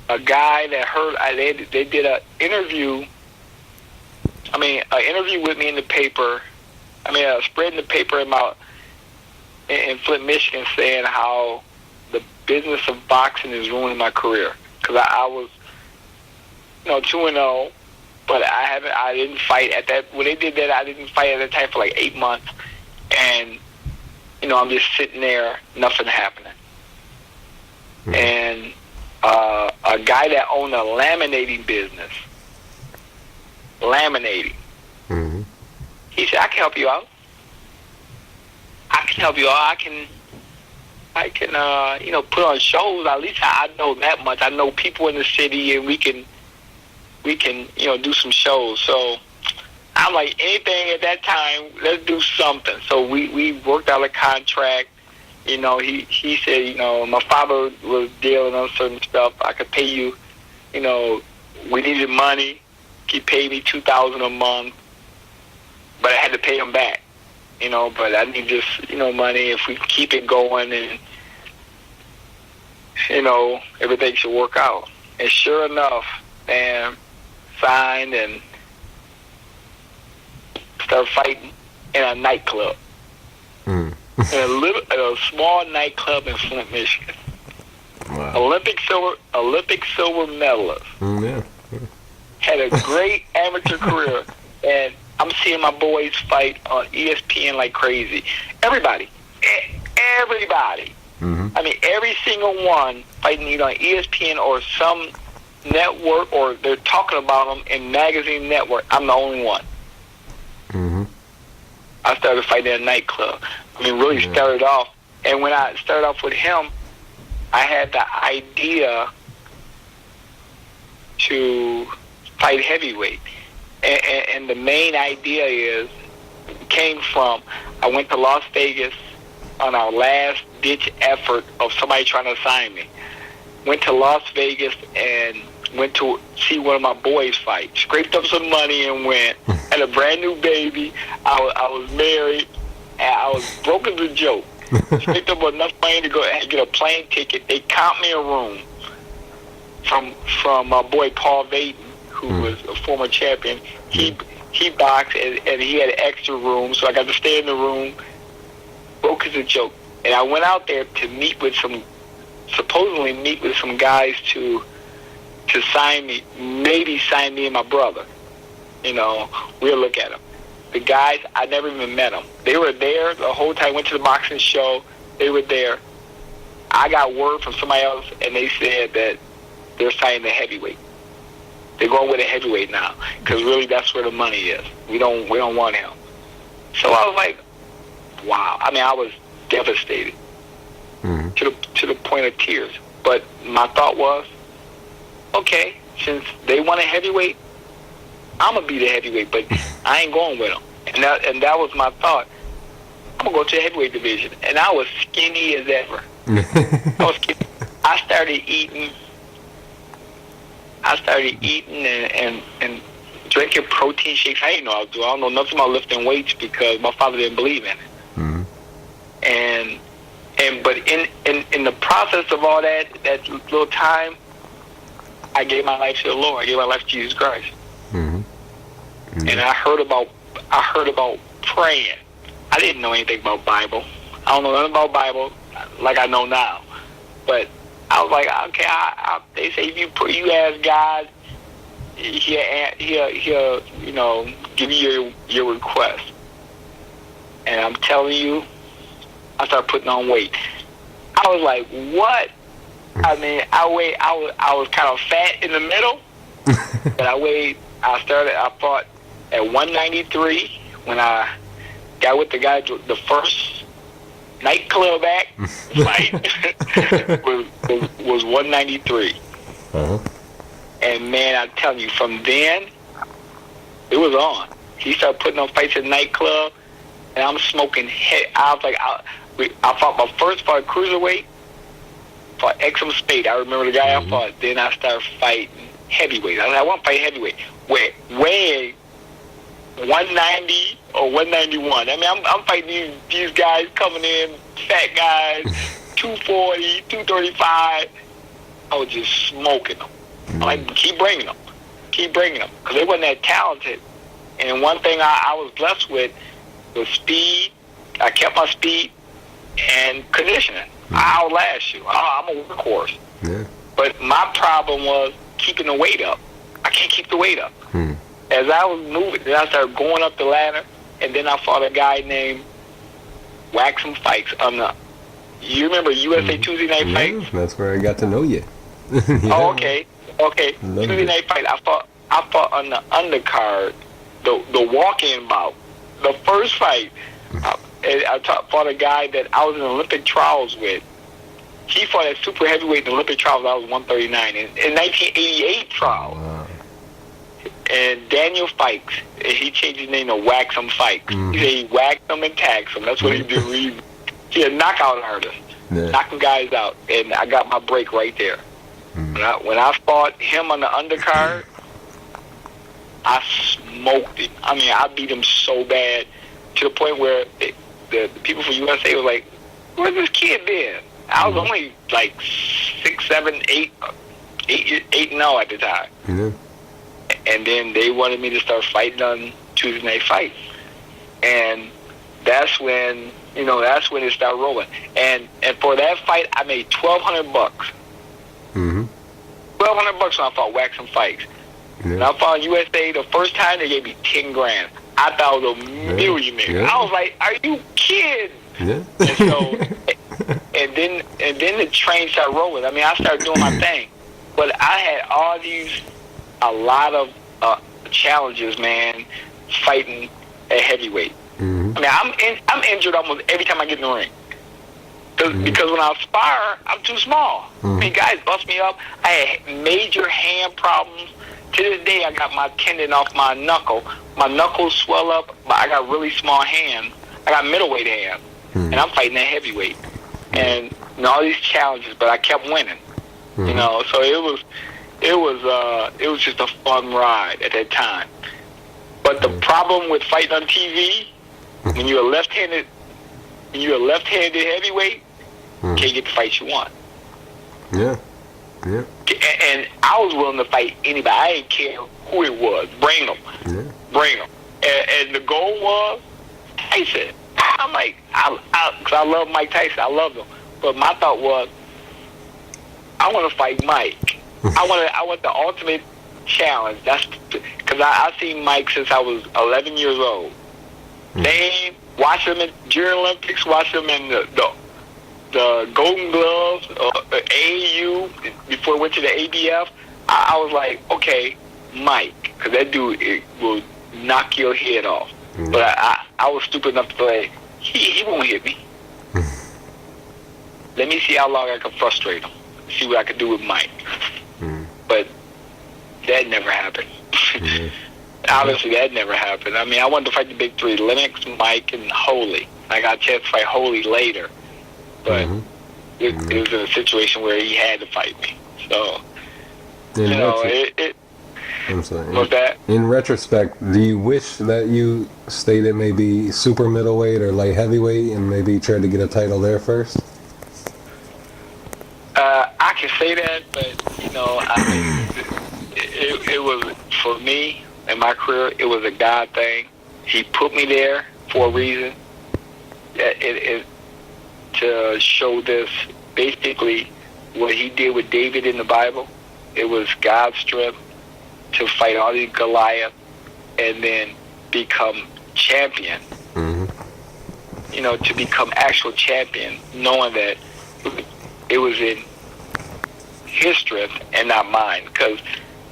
a guy that they did an interview with me in the paper spreading the paper in Flint, Michigan, saying how the business of boxing is ruining my career. Because I was, 2-0, but I didn't fight at that. When they did that, I didn't fight at that time for like 8 months, and I'm just sitting there, nothing happening. Mm-hmm. And a guy that owned a laminating business, mm-hmm. He said, I can help you out. I can put on shows. At least I know that much. I know people in the city, and we can do some shows. So I'm like, anything at that time, let's do something. So we worked out a contract. He said, my father was dealing on certain stuff. I could pay you, we needed money. He paid me $2,000 a month, but I had to pay him back. But I need just, money if we keep it going, and, everything should work out. And sure enough, man, signed and started fighting in a nightclub. In a small nightclub in Flint, Michigan. Wow. Olympic silver medalist. Yeah. Had a great amateur career, and I'm seeing my boys fight on ESPN like crazy. Everybody. Mm-hmm. Every single one fighting either on ESPN or some network, or they're talking about them in magazine network. I'm the only one. Mm-hmm. I started fighting in a nightclub. Started off. And when I started off with him, I had the idea to fight heavyweight. And the main idea came from, I went to Las Vegas on our last-ditch effort of somebody trying to sign me. Went to Las Vegas and went to see one of my boys fight. Scraped up some money and went. Had a brand new baby. I was married. And I was broke as a joke. Scraped up enough money to go and get a plane ticket. They comped me a room from my boy Paul Vaden, who was a former champion. He boxed, and he had an extra room, so I got to stay in the room. Broke as a joke. And I went out there to supposedly meet with some guys to sign me, maybe sign me and my brother. We'll look at them. The guys, I never even met them. They were there the whole time. Went to the boxing show. They were there. I got word from somebody else, and they said that they're signing the heavyweight. They're going with a heavyweight now, because really that's where the money is. We don't want him. So I was like, wow. I was devastated, mm-hmm. to the point of tears. But my thought was, okay, since they want a heavyweight, I'm gonna be the heavyweight, but I ain't going with them. And that was my thought. I'm gonna go to the heavyweight division, and I was skinny as ever. I started eating and drinking protein shakes. I didn't know I don't know nothing about lifting weights because my father didn't believe in it. Mm-hmm. But in the process of all that little time, I gave my life to the Lord. I gave my life to Jesus Christ. Mm-hmm. Mm-hmm. And I heard about praying. I didn't know anything about Bible. I don't know nothing about Bible like I know now. But I was like, okay, they say if you ask God, he'll give you your request. And I'm telling you, I started putting on weight. I was like, what? I was kind of fat in the middle, but I fought at 193 when I got with the guy, the first nightclub act fight was 193. Uh-huh. And man, I tell you, from then, it was on. He started putting on fights at nightclub, and I'm smoking head. I was like, I fought my first fight cruiserweight, fought Exum Spade. I remember the guy I fought. Then I started fighting heavyweight. I want to fight heavyweight. Weighing 190 or 191. I'm fighting these guys coming in, fat guys, 240, 235. I was just smoking them. I'm like, keep bringing them, because they wasn't that talented. And one thing I was blessed with, with speed. I kept my speed and conditioning. I'll outlast you. I'm a workhorse. Yeah. But my problem was keeping the weight up. I can't keep the weight up. As I was moving, then I started going up the ladder, and then I fought a guy named Waxum Fikes on the. You remember USA Tuesday Night Fights? That's where I got to know you. Oh, okay. Tuesday Night Fight. I fought on the undercard, the walk-in bout, the first fight. I fought a guy that I was in Olympic trials with. He fought at super heavyweight in Olympic trials. I was 139 in 1988 trial. Wow. And Daniel Fikes, he changed his name to Waxum Fikes. He said he whacked them and tags them. That's what he did. He a knockout artist, knocking guys out, and I got my break right there. When I fought him on the undercard, I smoked him. I mean, I beat him so bad to the point where the people from USA were like, "Where's this kid been?" I was only like 6, 7, 8 and 0 at the time. And then they wanted me to start fighting on Tuesday Night Fights, and that's when it started rolling. And for that fight, I made $1,200. $1,200 when I fought Waxum Fikes. When I fought USA the first time, they gave me $10,000. I thought it was a millionaire. I was like, "Are you kidding?" And so, and then the train started rolling. I mean, I started doing my thing, but I had a lot of challenges, man, fighting at heavyweight. I mean, I'm injured almost every time I get in the ring. Because when I spar, I'm too small. I mean, guys bust me up. I had major hand problems. To this day, I got my tendon off my knuckle. My knuckles swell up, but I got really small hands. I got middleweight hands, and I'm fighting at heavyweight. And all these challenges, but I kept winning. So it was just a fun ride at that time. But the problem with fighting on TV, when you're a left-handed heavyweight, you can't get the fights you want. Yeah. And I was willing to fight anybody. I didn't care who it was. Bring them. And the goal was Tyson. I'm like, because I love Mike Tyson. I love him. But my thought was, I want to fight Mike. I want the ultimate challenge. That's because I've seen Mike since I was 11 years old. They watch him during Olympics, watch him in the Golden Gloves, AAU, before I went to the ABF. I was like, okay, Mike, because that dude will knock your head off. But I was stupid enough to say, he won't hit me. Let me see how long I can frustrate him. See what I can do with Mike. But that never happened. Honestly, that never happened. I mean, I wanted to fight the big three, Lennox, Mike, and Holy. I got a chance to fight Holy later. But it was in a situation where he had to fight me. So, I'm sorry. What's that? In retrospect, do you wish that you stayed at maybe super middleweight or light heavyweight and maybe tried to get a title there first? I can say that, but it was, for me in my career, it was a God thing. He put me there for a reason. To show this, basically, what he did with David in the Bible, it was God's strength to fight all these Goliath and then become champion. To become actual champion, knowing that it was in his strength and not mine. Because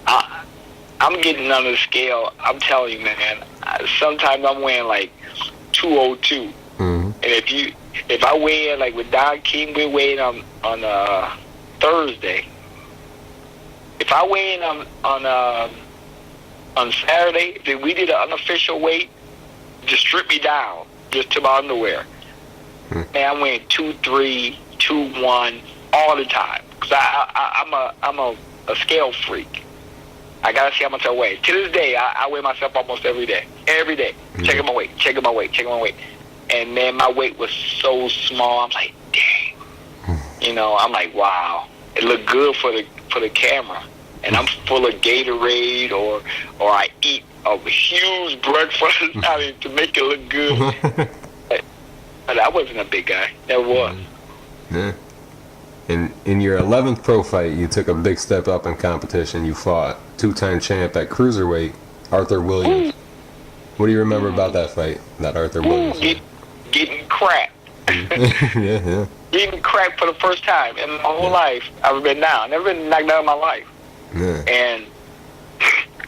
I'm getting on the scale. I'm telling you, man. Sometimes I'm weighing like 202, and if I weigh in, like with Don King, we're weighing on Thursday. If I weigh in on Saturday, if we did an unofficial weight, just strip me down, just to my underwear. Man, I'm weighing 2-3, 2-1 all the time. Cause I'm a scale freak. I gotta see how much I weigh. To this day, I weigh myself almost every day. Every day, checking my weight. And man, my weight was so small. I'm like, dang. I'm like, wow. It looked good for the camera. And I'm full of Gatorade, or I eat a huge breakfast. I mean, to make it look good. But I wasn't a big guy. Never was. Yeah. In your 11th pro fight, you took a big step up in competition. You fought two-time champ at cruiserweight, Arthur Williams. What do you remember about that fight, that Arthur Williams fight? Getting cracked. Yeah. Getting cracked for the first time in my whole life. I've been down. Never been knocked out in my life. Yeah. And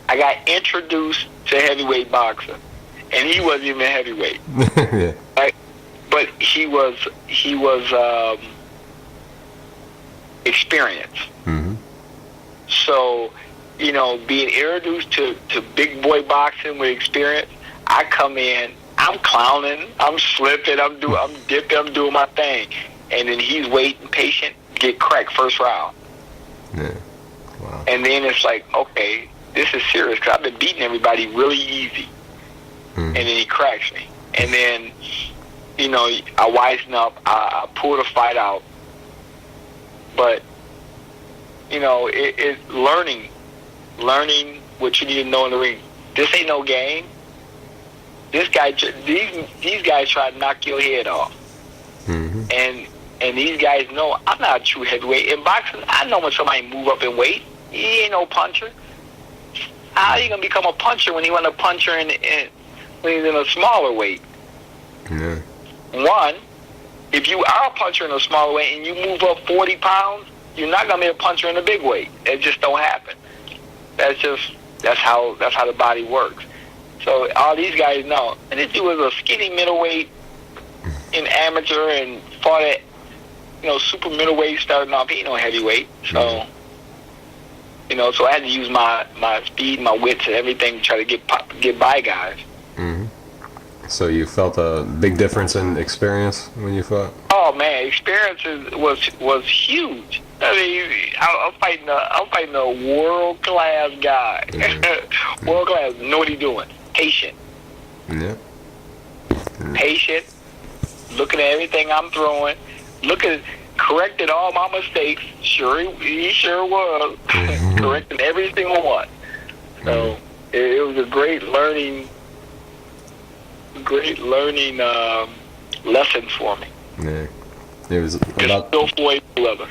I got introduced to heavyweight boxing, and he wasn't even heavyweight. Yeah. Right? But he was experienced. Mm-hmm. So, being introduced to big boy boxing with experience, I come in, I'm clowning, I'm slipping, I'm dipping, I'm doing my thing, and then he's waiting, patient, get cracked first round. Yeah. Wow. And then it's like, okay, this is serious because I've been beating everybody really easy. Mm-hmm. And then he cracks me. And then, I wisen up, I pull the fight out. But, it's learning what you need to know in the ring. This ain't no game. These guys try to knock your head off. Mm-hmm. And these guys know I'm not a true heavyweight. In boxing, I know when somebody move up in weight. He ain't no puncher. How you gonna become a puncher when he want a puncher when he's in a smaller weight? Yeah. One, if you are a puncher in a smaller weight and you move up 40 pounds, you're not gonna be a puncher in a big weight. It just don't happen. That's how the body works. So all these guys know. And this dude was a skinny middleweight in amateur and fought at super middleweight starting off. He ain't no heavyweight. So so I had to use my speed, my wits, and everything to try to get by guys. Mm-hmm. So you felt a big difference in experience when you fought? Oh man, experience was huge. I mean, I'm fighting a world class guy. Mm-hmm. World class, know what he's doing. Patient. Yeah. Patient. Looking at everything I'm throwing. Corrected all my mistakes. He sure was. Mm-hmm. Corrected every single one. So it was a great learning lesson for me. Yeah. It was about Castillo Floyd Mayweather.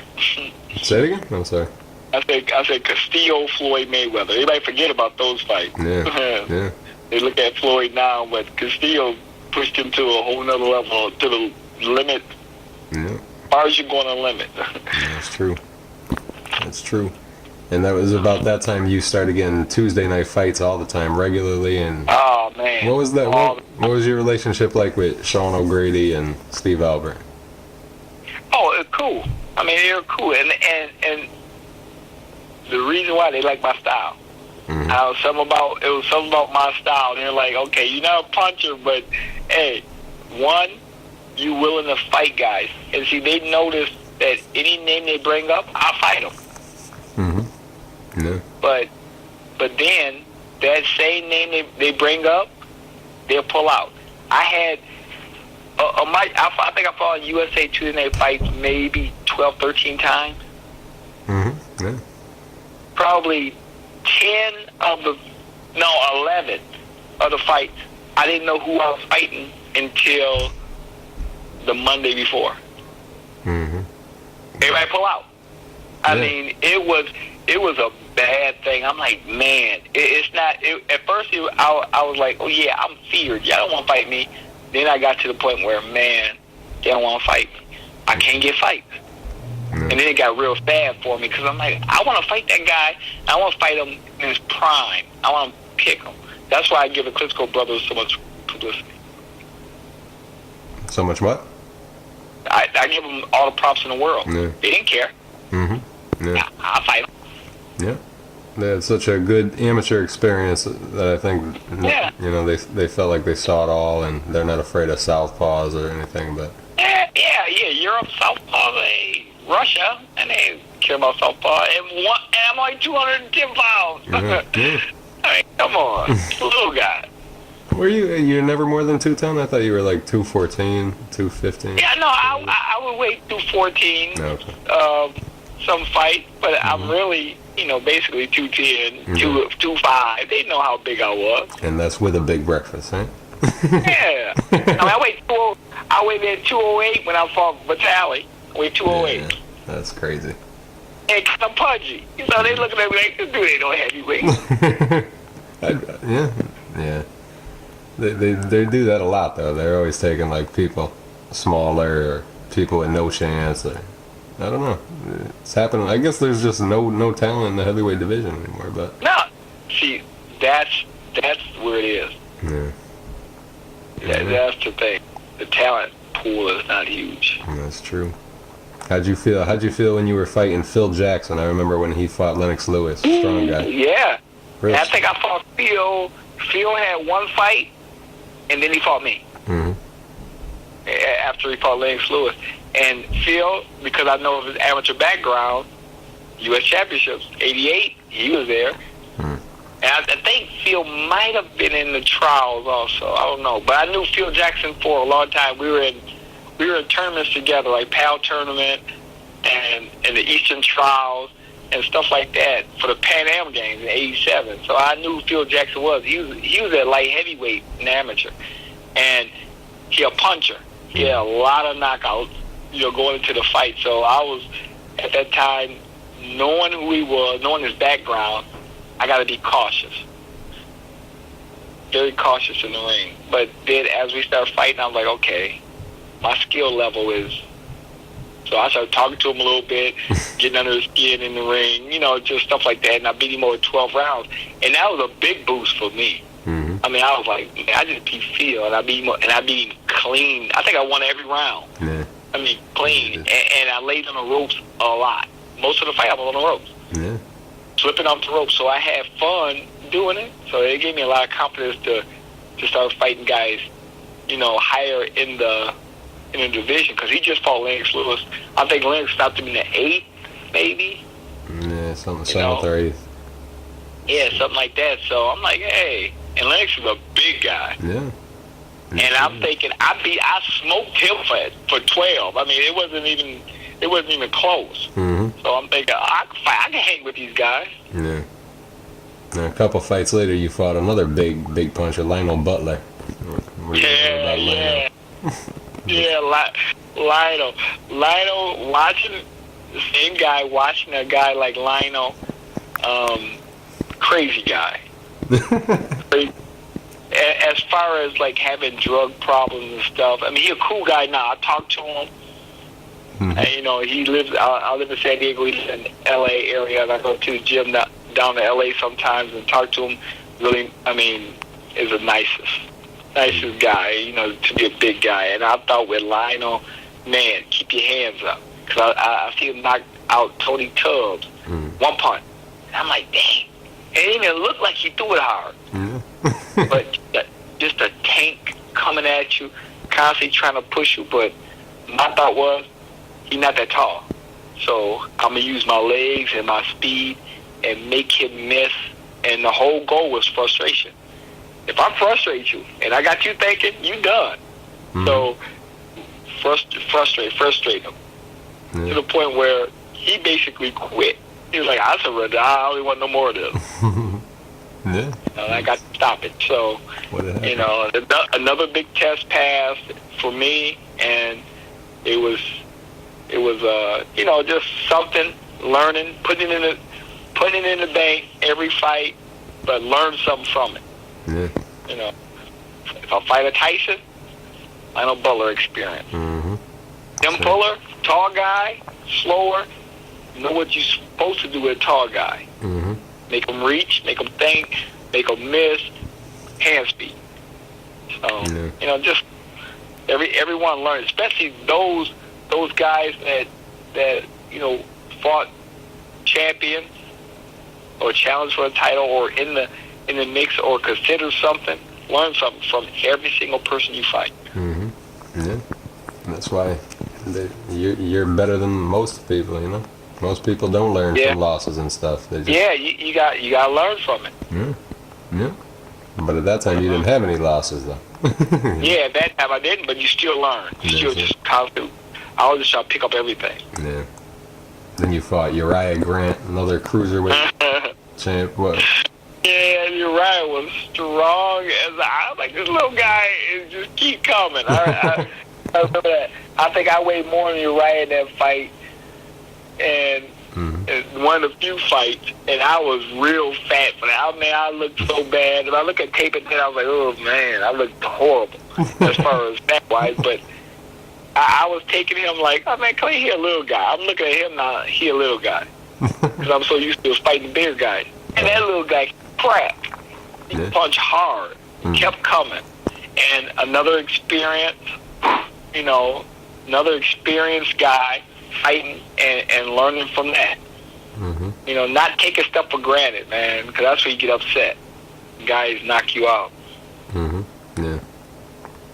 Say it again? I'm sorry. I said Castillo Floyd Mayweather. Everybody forget about those fights. Yeah. Yeah. They look at Floyd now, but Castillo pushed him to a whole nother level, to the limit. Yeah. As far as you're going to limit. That's true. That's true. And that was about that time you started getting Tuesday night fights all the time, regularly. And oh man, what was that? What was your relationship like with Sean O'Grady and Steve Albert? Oh, it's cool. I mean, they're cool, and the reason why they like my style. Mm-hmm. It was something about my style. They're like, okay, you're not a puncher, but hey, one, you willing to fight guys, and see, they notice that any name they bring up, I'll fight them. Mm-hmm. Yeah. But then that same name they bring up, they'll pull out. I had I think I fought in USA Tuesday night fights maybe 12, 13 times. Mm-hmm. Yeah. Probably 11 of the fights, I didn't know who I was fighting until the Monday before. Mm-hmm. Everybody pull out. I mean, it was a bad thing. I'm like, man, it's not. At first, I was like, oh yeah, I'm feared. Y'all don't want to fight me. Then I got to the point where, man, they don't want to fight me. I can't get fights. Yeah. And then it got real sad for me because I'm like, I want to fight that guy. I want to fight him in his prime. I want to pick him. That's why I give the Klitschko brothers so much publicity. So much what? I give them all the props in the world. Yeah. They didn't care. Mm-hmm. Yeah. I'll fight them. Yeah. They had such a good amateur experience that I think, they felt like they saw it all, and they're not afraid of southpaws or anything. But yeah. Europe, southpaw, Russia, and they care about southpaw. And I'm like 210 pounds. Yeah. I mean, come on, little guy. Were you're never more than 210? I thought you were like 214, 215. Yeah, no, I would weigh 214. Okay. some fight, but I'm really, basically 210, 205. They know how big I was. And that's with a big breakfast, right? Yeah. I weighed at 208 when I fought Vitali. I weighed 208. Yeah, that's crazy. And I'm pudgy. They looking at me like, this dude ain't no heavyweight. Yeah. They do that a lot, though. They're always taking, like, people smaller or people with no chance. Or, I don't know. It's happening. I guess there's just no talent in the heavyweight division anymore. But no. See, that's where it is. Yeah. That's the thing. The talent pool is not huge. That's true. How'd you feel when you were fighting Phil Jackson? I remember when he fought Lennox Lewis, strong guy. Yeah. And I think I fought Phil. Phil had one fight, and then he fought me. Mm-hmm. After he fought Lennox Lewis. And Phil, because I know of his amateur background, U.S. Championships, 88, he was there. Mm. And I think Phil might have been in the trials also. I don't know. But I knew Phil Jackson for a long time. We were in tournaments together, like PAL tournament and the Eastern Trials and stuff like that for the Pan Am Games in '87. So I knew who Phil Jackson was. He was at light heavyweight in amateur, and he a puncher. He had a lot of knockouts, going into the fight. So I was at that time knowing who he was, knowing his background. I got to be cautious, very cautious in the ring. But then as we started fighting, I was like, okay, my skill level is. So I started talking to him a little bit, getting under his skin in the ring, just stuff like that. And I beat him over 12 rounds. And that was a big boost for me. Mm-hmm. I mean, I was like, man, I just beat Phil, and I beat him clean. I think I won every round. Yeah. I mean, clean. And I laid on the ropes a lot. Most of the fight, I was on the ropes. Yeah. Slipping off the ropes. So I had fun doing it. So it gave me a lot of confidence to start fighting guys, higher in the division, because he just fought Lennox Lewis. I think Lennox stopped him in the 8th, maybe. Yeah, something 7th or 8th. Yeah, something like that. So I'm like, hey, and Lennox is a big guy. Yeah. And I'm thinking, I smoked him for 12. I mean, it wasn't even close. Mm-hmm. So I'm thinking, I can hang with these guys. Yeah. Now, a couple fights later, you fought another big puncher, Lionel Butler. Yeah. Yeah, Lionel, watching the same guy, watching a guy like Lionel, crazy guy. As far as like having drug problems and stuff, I mean, he's a cool guy now. I talk to him. Mm-hmm. And, he lives. I live in San Diego. He lives in the L.A. area, and I go to the gym down to L.A. sometimes and talk to him. Really, I mean, is the nicest guy, to be a big guy. And I thought with Lionel, man, keep your hands up. Because I see him knock out Tony Tubbs, one punch. And I'm like, dang. It didn't even look like he threw it hard. Yeah. But just a tank coming at you, constantly trying to push you. But my thought was, he's not that tall. So I'm going to use my legs and my speed and make him miss. And the whole goal was frustration. If I frustrate you and I got you thinking, you done. Mm-hmm. So frustrate him to the point where he basically quit. He was like, I surrender. I don't want no more of this. Yeah. I got to stop it. So, another big test passed for me, and it was just something, learning, putting it in the bank every fight, but learn something from it. Yeah. If I fight a Tyson, Lionel Butler experience. Mm-hmm. Tim Fuller, tall guy, slower, know what you're supposed to do with a tall guy. Mm-hmm. Make them reach, make them think, make them miss, hand speed. So, just everyone learns, especially those guys that fought champions or challenged for a title or in the mix or consider something. Learn something from every single person you fight. Mm-hmm. Yeah. And that's why you're better than most people, Most people don't learn from losses and stuff. They just, you got to learn from it. Yeah. But at that time, you didn't have any losses, though. Yeah, at that time I didn't, but you still learn. You still just constantly. I always try to pick up everything. Yeah. Then you fought Uriah Grant, another cruiserweight champ. What? Yeah, Uriah was strong as I was like, this little guy is just keep coming. I remember that. I think I weighed more than Uriah in that fight, and one of the few fights, and I was real fat for that. I mean, I looked so bad. If I look at tape and then I was like, oh man, I looked horrible as far as fat wise. But I was taking him like, oh man, come here, little guy. I'm looking at him now, he a little guy, because I'm so used to fighting big guys. And that little guy cracked. He punched hard. He kept coming. And another experienced guy fighting and learning from that. You know, not taking stuff for granted, man, because that's where you get upset. Guys knock you out. Yeah.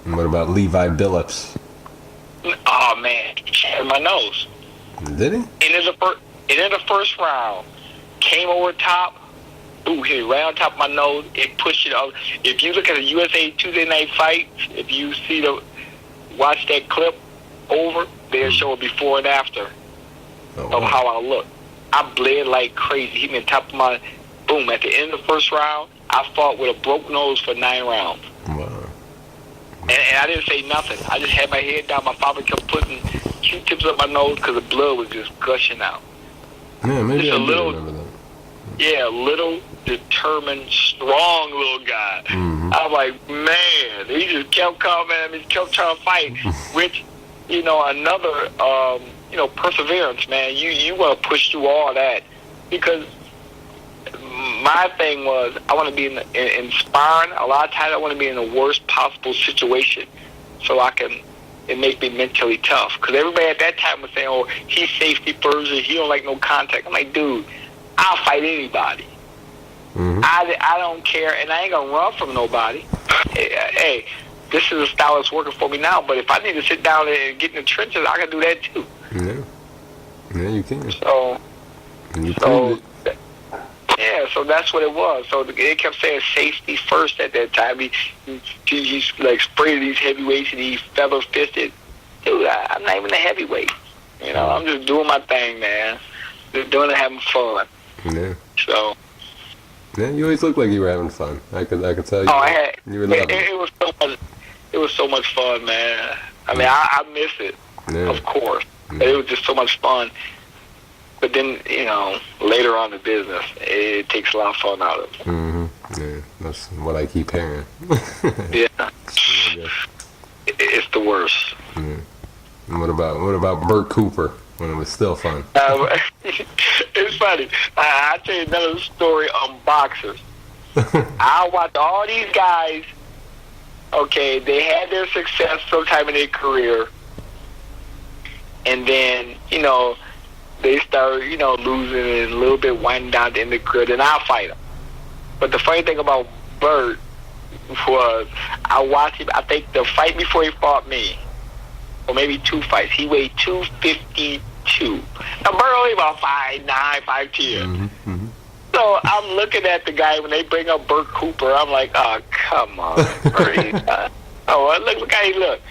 And what about Levi Billups? Oh, man. He shattered my nose. Did he? And in the first round, came over top. Ooh, hit right on top of my nose. It pushed it up. If you look at the USA Tuesday Night Fights, if you watch that clip over, they'll show a before and after of how I look. I bled like crazy. Hit me on top of my, boom, at the end of the first round, I fought with a broke nose for 9 rounds. Wow. And I didn't say nothing. I just had my head down. My father kept putting Q-tips up my nose because the blood was just gushing out. Yeah, maybe just I do remember that. Yeah, little, determined, strong little guy. I was like, man, he just kept coming at me, kept trying to fight, which, you know, another, perseverance, man. You want to push through all that, because my thing was I want to be in sparring. A lot of times I want to be in the worst possible situation so it makes me mentally tough. Because everybody at that time was saying, oh, he's safety first, he don't like no contact. I'm like, dude, I'll fight anybody. I don't care, and I ain't going to run from nobody. Hey, this is a style that's working for me now, but if I need to sit down and get in the trenches, I can do that too. Yeah, you can. So that's what it was. So it kept saying safety first at that time. He's like spraying these heavyweights and he's feather fisted. Dude, I'm not even a heavyweight. You know, I'm just doing my thing, man. Just doing it, having fun. Yeah. So. Yeah, you always look like you were having fun. I could tell you. Oh, I had. You were loving it was so much. It was so much fun, man. I mean, I miss it, of course. But it was just so much fun. But then, you know, later on in business, it takes a lot of fun out of it. Yeah, that's what I keep hearing. Yeah. It's the worst. Yeah. And what about Bert Cooper when it was still fun? It's funny. I'll tell you another story on boxers. I watched all these guys. Okay, they had their success sometime in their career, and then, you know, they started, you know, losing and a little bit winding down in the career. Then I'll fight them. But the funny thing about Byrd was I watched him. I think the fight before he fought me, or maybe 2 fights, he weighed 252. Now Byrd only about 5'9", 5'10". So I'm looking at the guy when they bring up Bert Cooper. I'm like, oh, come on, Bert. Look how he looked.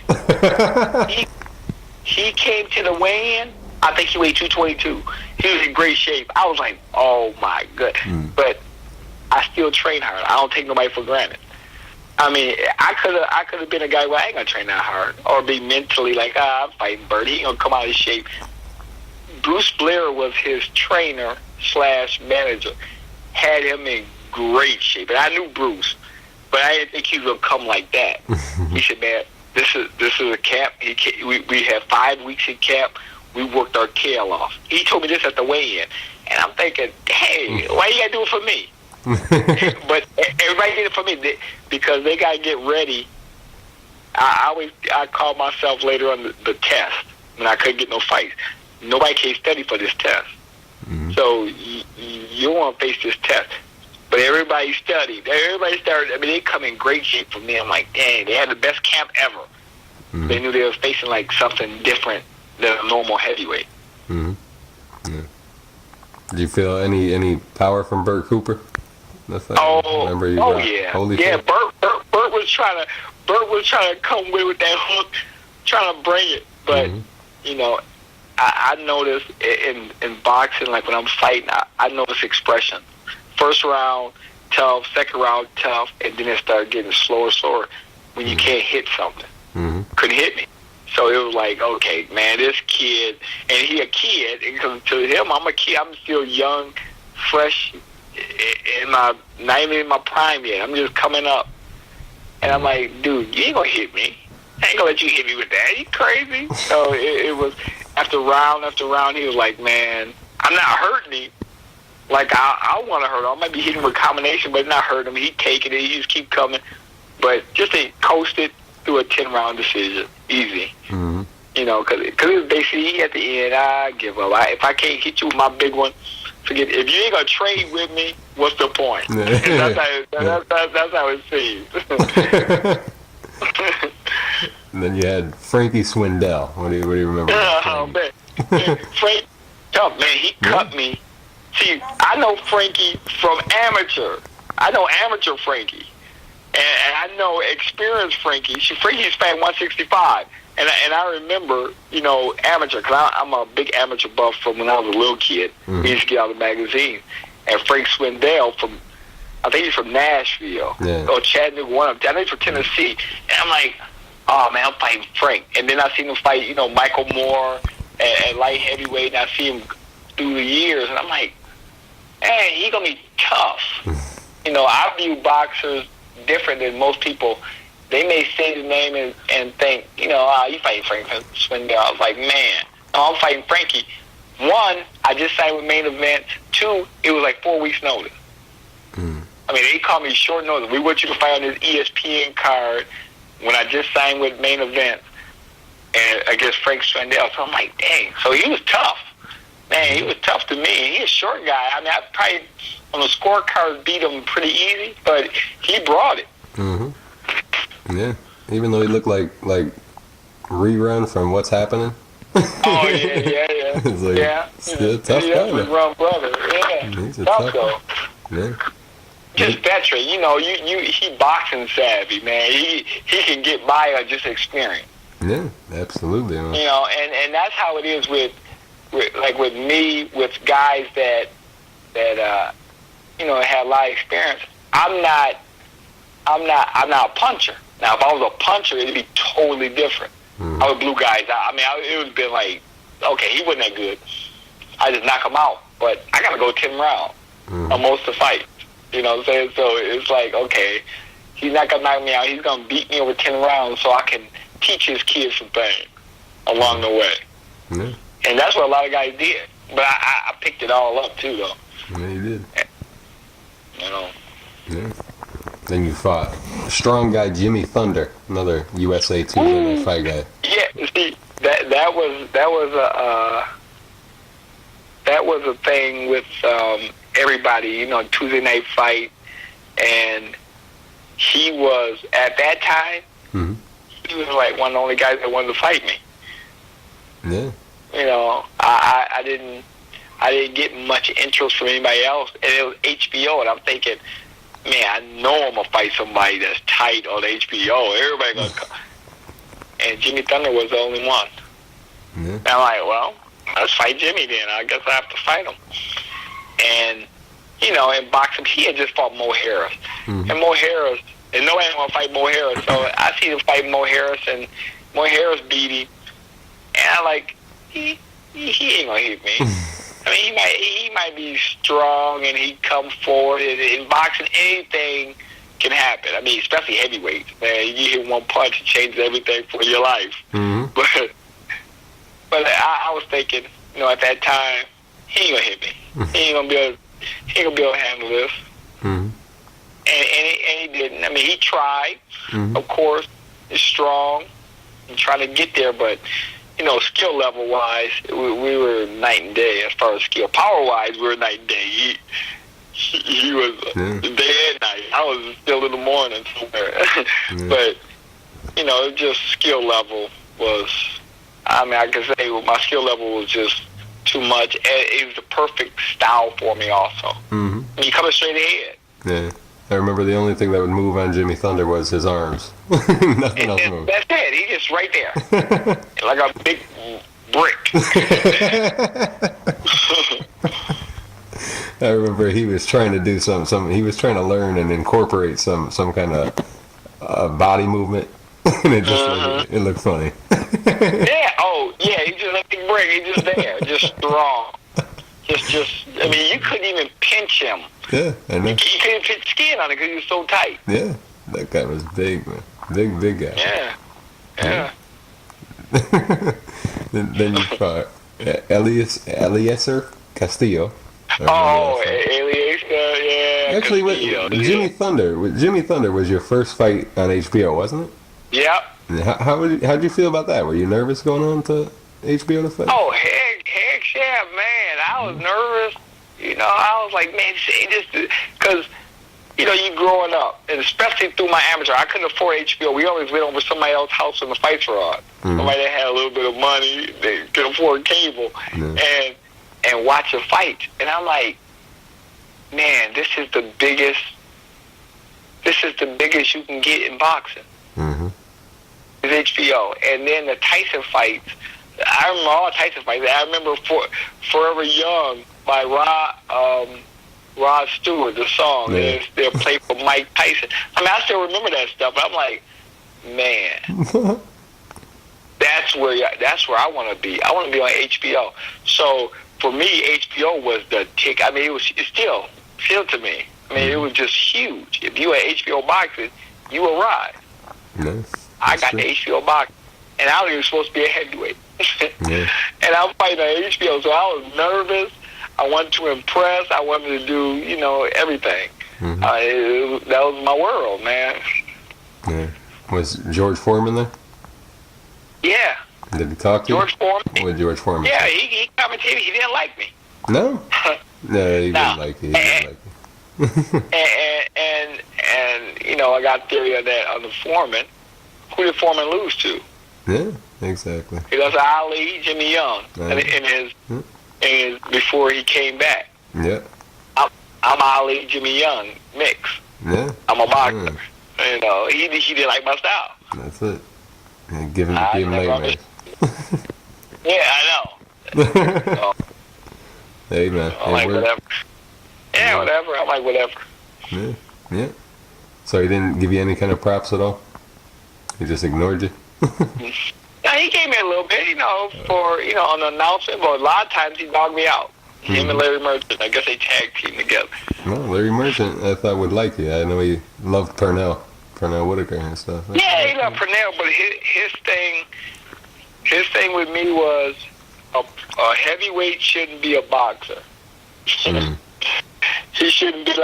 He came to the weigh-in. I think he weighed 222. He was in great shape. I was like, oh my god. But I still train hard. I don't take nobody for granted. I mean, I could have been a guy where I ain't gonna train that hard, or be mentally like, I'm fighting Bert. He ain't gonna come out of shape. Bruce Blair was his trainer / manager. Had him in great shape, and I knew Bruce, but I didn't think he was gonna come like that. He said, "Man, this is a camp. We had 5 weeks in camp. We worked our tail off." He told me this at the weigh-in, and I'm thinking, "Hey, why you gotta do it for me?" But everybody did it for me because they gotta get ready. I called myself later on the test when I couldn't get no fights. Nobody came study for this test. So you want to face this test. But everybody studied. Everybody started. I mean, they come in great shape for me. I'm like, dang, they had the best camp ever. They knew they were facing like something different than a normal heavyweight. Yeah. Did you feel any power from Bert Cooper? Yeah. Bert was trying to come with that hook, trying to bring it. But you know, I notice in boxing, like when I'm fighting, I notice expression. First round, tough. Second round, tough. And then it started getting slower when you can't hit something. Couldn't hit me. So it was like, okay, man, this kid, and he a kid, because to him, I'm a kid. I'm still young, fresh, not even in my prime yet. I'm just coming up. And I'm like, dude, you ain't gonna hit me. I ain't gonna let you hit me with that. You crazy? So it was, after round, he was like, man, I'm not hurting him. Like, I want to hurt him. I might be hitting him with a combination, but not hurting him. He taking it. He just keep coming. But just to coast it through a 10-round decision. Easy. You know, because it was basically at the end, I give up. If I can't hit you with my big one, forget it. If you ain't going to trade with me, what's the point? That's how it seems. And then you had Frankie Swindell. What do you remember? Oh, man. Frank, tough, man. He cut me. See, I know Frankie from amateur. I know amateur Frankie. And I know experienced Frankie. Frankie's fan 165. And I remember, you know, amateur, because I'm a big amateur buff from when I was a little kid. We used to get out of the magazine. And Frank Swindell I think he's from Nashville. Or Chattanooga, one of them. I think he's from Tennessee. And I'm like, oh, man, I'm fighting Frank. And then I seen him fight, you know, Michael Moore at light heavyweight. And I see him through the years. And I'm like, man, he going to be tough. You know, I view boxers different than most people. They may say the name and think, you know, you fighting Frank Swindell. I was like, man, no, I'm fighting Frankie. One, I just signed with Main Event. Two, it was like 4 weeks' notice. I mean, they called me short notice. We want you to fight on this ESPN card when I just signed with Main Event and against Frank Swindell. So I'm like, dang. So he was tough. Man, he was tough to me. He's a short guy. I mean, I probably on the scorecard beat him pretty easy, but he brought it. Yeah, even though he looked like rerun from What's Happening. Oh yeah. It's like, still a tough guy. Rerun brother. Yeah, he's a tough guy. though. Yeah. Just veteran, you know. He boxing savvy, man. He can get by on just experience. Yeah, absolutely. Man. You know, and that's how it is with me, with guys that you know, had a lot of experience. I'm not a puncher. Now, if I was a puncher, it'd be totally different. I would blew guys out. I mean, it would have been like, okay, he wasn't that good. I just knock him out. But I got to go 10 rounds on most of the fights. You know what I'm saying? So it's like, okay, he's not going to knock me out. He's going to beat me over 10 rounds so I can teach his kids some things along the way. Yeah. And that's what a lot of guys did. But I picked it all up, too, though. Yeah, you did. You know? Yeah. Then you fought strong guy Jimmy Thunder, another USA 2 fight guy. Yeah, see, that was a thing with everybody, you know, Tuesday night fight, and he was at that time. He was like one of the only guys that wanted to fight me. Yeah. You know, I didn't get much interest from anybody else, and it was HBO, and I'm thinking, man, I know I'm gonna fight somebody that's tight on HBO. Everybody gonna come. And Jimmy Thunder was the only one. Yeah. And I'm like, well, let's fight Jimmy then. I guess I have to fight him. And, you know, in boxing, he had just fought Mo Harris. And Mo Harris, and nobody want to fight Mo Harris. So I see him fight Mo Harris, and Mo Harris beat him. And I like, he ain't gonna hit me. I mean, he might be strong and he come forward. In boxing, anything can happen. I mean, especially heavyweights, man. You hit one punch, it changes everything for your life. But I was thinking, you know, at that time, he ain't gonna hit me. He ain't gonna be able to handle this. And he didn't. I mean, he tried. Of course, he's strong and trying to get there, but you know, skill level wise, we were night and day as far as skill. Power wise, we were night and day. He was day and night. I was still in the morning somewhere. But you know, just skill level was. I mean, I can say my skill level was just too much. It was the perfect style for me, also. You coming straight ahead. Yeah. I remember the only thing that would move on Jimmy Thunder was his arms. Nothing else moved. That's it. He just right there. Like a big brick. I remember he was trying to do some. He was trying to learn and incorporate some kind of body movement, and it just it looked funny. Yeah. Oh, yeah. He just like a brick. He just there, just strong. Just. I mean, you couldn't even pinch him. Yeah, I know. You couldn't put skin on it because he was so tight. Yeah, that guy was big, man. Big guy. Yeah. then you fought Eliezer Castillo. Oh, Eliezer, yeah. Actually, Jimmy Thunder was your first fight on HBO, wasn't it? Yep. How'd you feel about that? Were you nervous going on to HBO to fight? Oh, heck yeah, man. I was nervous. You know, I was like, man, say this, because, you know, you growing up, and especially through my amateur, I couldn't afford HBO. We always went over somebody else's house when the fights were on. Somebody that had a little bit of money, they could afford cable, and watch a fight. And I'm like, man, this is the biggest you can get in boxing. It's HBO. And then the Tyson fights, I remember all Tyson fights. I remember Forever Young by Rod Stewart, the song. Yeah. They're played for Mike Tyson. I mean, I still remember that stuff. But I'm like, man, that's where I want to be. I want to be on HBO. So for me, HBO was the tick. I mean, it's still to me. I mean, it was just huge. If you had HBO boxing, you arrived. I got the HBO boxing, and I was even supposed to be a heavyweight. And I'm fighting on HBO, so I was nervous. I wanted to impress. I wanted to do, you know, everything. That was my world, man. Yeah. Was George Foreman there? Yeah. Did he talk to George Foreman? With George Foreman? Yeah, he commentated. He didn't like me. No? No, he didn't like you. And you know, I got theory on that on the Foreman. Who did Foreman lose to? Yeah, exactly. He lost to Ali, Jimmy Young, in his before he came back. Yeah. I'm Ali, Jimmy Young mix. Yeah. I'm a boxer. You know, he didn't like my style. That's it. And give him nightmares. Yeah, I know. So, hey man, I'm like whatever. Yeah, whatever. I'm like whatever. Yeah. So he didn't give you any kind of props at all? He just ignored you? Yeah, he gave me a little bit, you know, for, you know, on the announcement, but a lot of times he dogged me out. Him and Larry Merchant, I guess they tag team together. Well, Larry Merchant, I thought would like you. I know he loved Pernell Whitaker and stuff. Yeah, he loved Pernell, but his thing with me was a heavyweight shouldn't be a boxer. He shouldn't be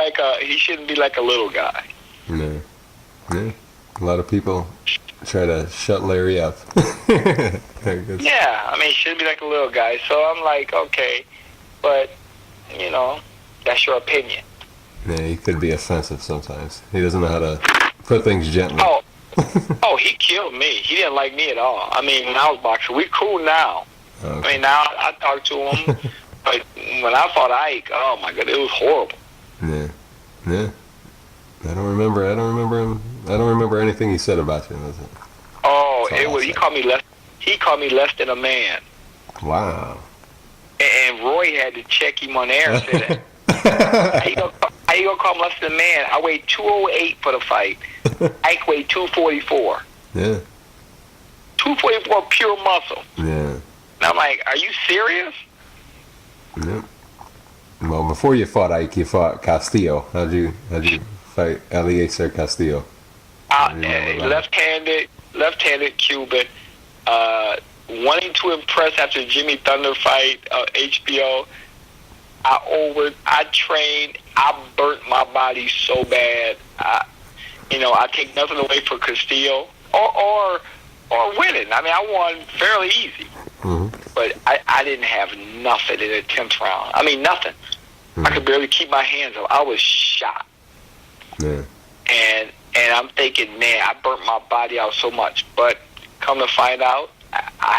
like a little guy. No. Yeah. A lot of people try to shut Larry up. Yeah, I mean, he should be like a little guy. So I'm like, okay, but, you know, that's your opinion. Yeah, he could be offensive sometimes. He doesn't know how to put things gently. Oh, he killed me. He didn't like me at all. I mean, when I was boxing, we cool now. Okay. I mean, now I talk to him, but when I fought Ike, oh my God, it was horrible. Yeah. I don't remember him. I don't remember anything he said about you. Oh, it was. He called me less than a man. Wow. And Roy had to check him on air and say that. How you gonna call him less than a man? I weighed 208 for the fight. Ike weighed 244. Yeah. 244 pure muscle. Yeah. And I'm like, are you serious? Yeah. Well, before you fought Ike, you fought Castillo. How'd you fight Eliezer Castillo? Left-handed Cuban. Wanting to impress after the Jimmy Thunder fight, HBO. I trained. I burnt my body so bad. I take nothing away for Castillo or winning. I mean, I won fairly easy. But I didn't have nothing in the 10th round. I mean, nothing. I could barely keep my hands up. I was shot. Yeah. And I'm thinking, man, I burnt my body out so much. But come to find out, I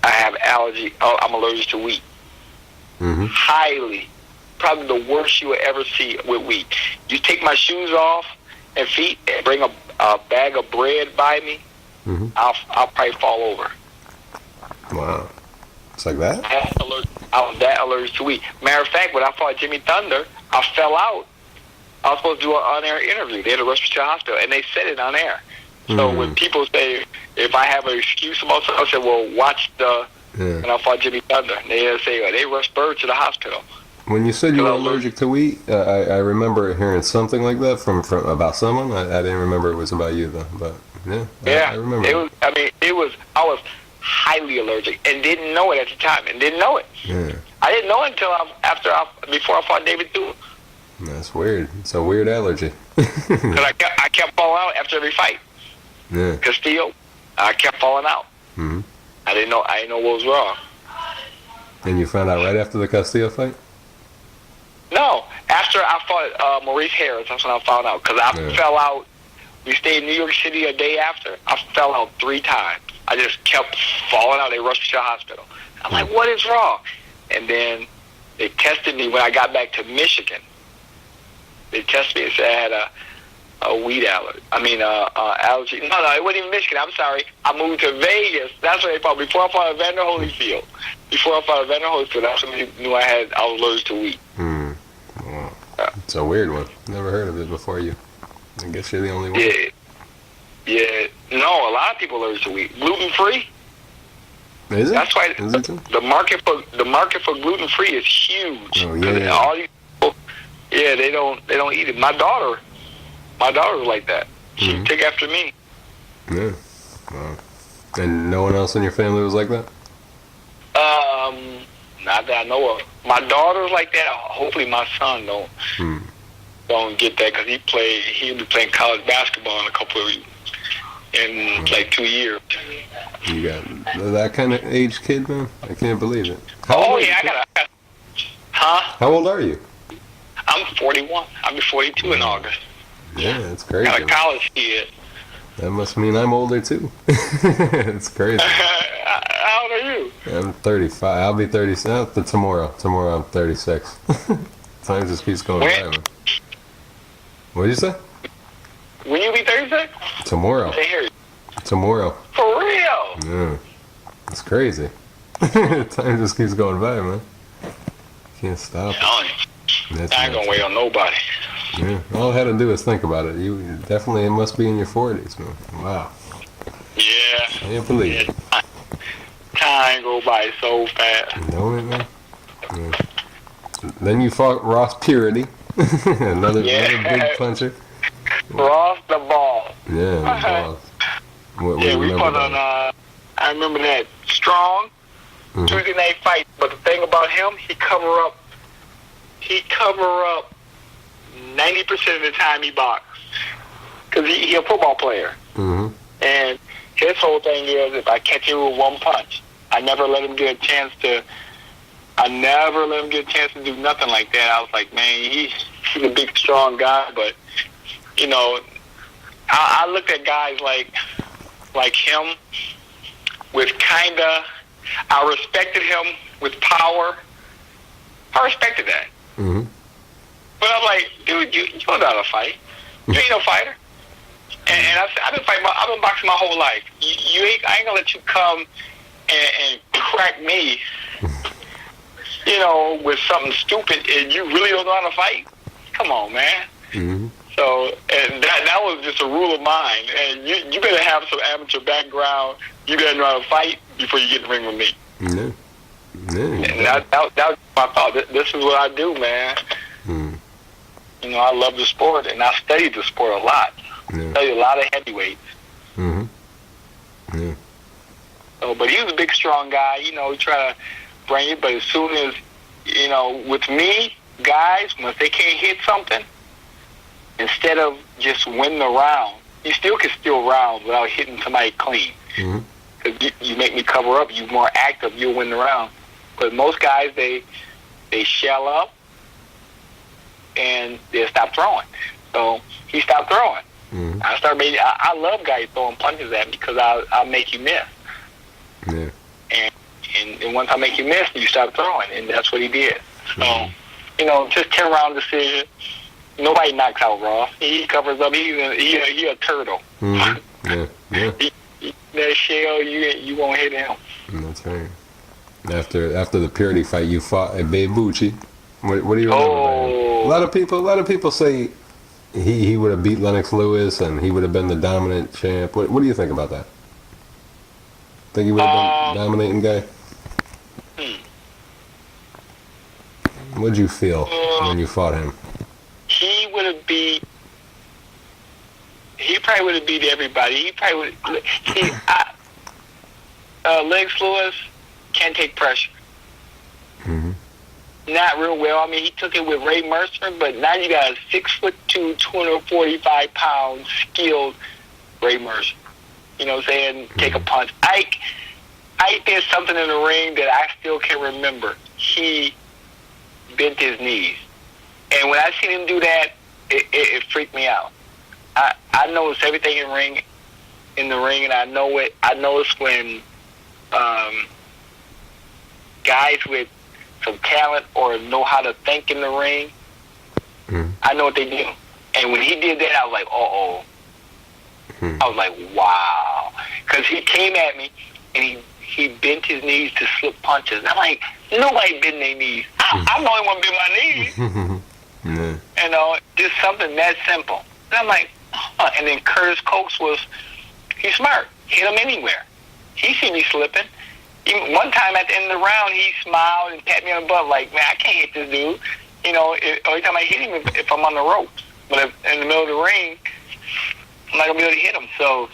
have allergy. Oh, I'm allergic to wheat. Highly. Probably the worst you will ever see with wheat. You take my shoes off and feet and bring a bag of bread by me, I'll probably fall over. Wow. It's like that? I was that allergic to weed. Matter of fact, when I fought Jimmy Thunder, I fell out. I was supposed to do an on-air interview. They had to rush me to the hospital, and they said it on air. So when people say, if I have an excuse about something, I said, well, watch when I fought Jimmy Thunder. They say, they rushed Byrd to the hospispittal. When you said you were allergic to wheat, I remember hearing something like that from about someone. I didn't remember it was about you, though. But, I remember. I was highly allergic and didn't know it at the time and didn't know it. Yeah. I didn't know it until before I fought David Thune. That's weird. It's a weird allergy. Because I kept falling out after every fight. Yeah. Castillo, I kept falling out. Mm-hmm. I didn't know what was wrong. And you found out right after the Castillo fight? No, after I fought Maurice Harris, that's when I found out. Because I fell out. We stayed in New York City a day after. I fell out 3 times. I just kept falling out. They rushed me to the hospital. I'm like, what is wrong? And then they tested me when I got back to Michigan. They tested me and said I had a weed allergy. Allergy. No, it wasn't even Michigan. I'm sorry. I moved to Vegas. That's what they thought. Before I fought Evander Holyfield. That's when they knew I was allergic to weed. Wow. It's a weird one. Never heard of it before you. I guess you're the only one. Yeah. No, a lot of people are allergic to wheat. Gluten free. Is it? That's why Is it too? the market for gluten free is huge. Oh yeah. All these people, they don't eat it. My daughter was like that. She took after me. Yeah. Wow. And no one else in your family was like that? Not that I know of. My daughter's like that. Hopefully, my son don't get that because he'll be playing college basketball in like 2 years. You got that kind of age kid, man? I can't believe it. I got. How old are you? I'm 41. I'll be 42 in August. Yeah, that's crazy. Got a college kid. That must mean I'm older too. It's crazy. How old are you? I'm 35. I'll be 37 tomorrow. Tomorrow I'm 36. Time just keeps going by, man. What did you say? When you be 36? Tomorrow. They hear you. Tomorrow. For real? Yeah. It's crazy. Time just keeps going by, man. Can't stop. I ain't gonna wait on nobody. Yeah. All I had to do is think about it. It must be in your 40s, man. Wow. Yeah. I can't believe it. Time go by so fast. Don't it, man? Yeah. Then you fought Ross Purity. another big puncher. Ross the Ball. Yeah, the Balls. We fought on, I remember that, Strong, Tuesday night fight. But the thing about him, he cover up 90% of the time he boxed. Because he a football player. Mm-hmm. And his whole thing is, if I catch him with one punch, I never let him get a chance to do nothing like that. I was like, man, he's a big, strong guy, but, I looked at guys like him with I respected him with power. I respected that. Mm-hmm. But I'm like, dude, you don't know how to fight. You ain't no fighter. And I've been boxing my whole life. I ain't gonna let you come and crack me, with something stupid, and you really don't know how to fight. Come on, man. Mm-hmm. So, and that was just a rule of mine. And you better have some amateur background. You better know how to fight before you get in the ring with me. Yeah. And that was my thought. This is what I do, man. Mm. I love the sport, and I studied the sport a lot. Yeah. Studied a lot of heavyweights. Mm-hmm. Yeah. So, but he was a big, strong guy. He try to bring it. But as soon as, with me, guys, once they can't hit something, instead of just winning the round, you still can steal rounds without hitting somebody clean. Mm-hmm. Because you make me cover up, you're more active, you'll win the round. But most guys, they shell up and they'll stop throwing. So he stopped throwing. Mm-hmm. I love guys throwing punches at me because I'll make you miss. Yeah. And once I make you miss, you stop throwing, and that's what he did. So, just 10-round decision. Nobody knocks out Ross. He covers up. He a turtle. Mm-hmm. Yeah. that shell, you won't hit him. That's right. After the Purity fight, you fought at Bebucci. What do you remember? Oh. A lot of people say he would have beat Lennox Lewis and he would have been the dominant champ. What do you think about that? Think he would have been dominating guy? What'd you feel when you fought him? He probably would have beat everybody. He probably would. See, Lennox Lewis can't take pressure. Mm-hmm. Not real well. I mean, he took it with Ray Mercer, but now you got a 6'2", 245-pound, skilled Ray Mercer. You know what I'm saying? Take a punch. Ike did something in the ring that I still can remember. He bent his knees. And when I seen him do that, it freaked me out. I notice everything in the ring, and I know it. I notice when guys with some talent or know how to think in the ring, I know what they do. And when he did that, I was like, uh-oh. I was like, wow. Because he came at me, and he bent his knees to slip punches. And I'm like, nobody bent their knees. I'm the only one bent my knees. You know, just something that simple. And I'm like, huh. And then Curtis Coates he's smart. Hit him anywhere. He see me slipping. Even one time at the end of the round, he smiled and pat me on the butt like, man, I can't hit this dude. You know, every time I hit him, if I'm on the ropes. But if in the middle of the ring, I'm not going to be able to hit him. So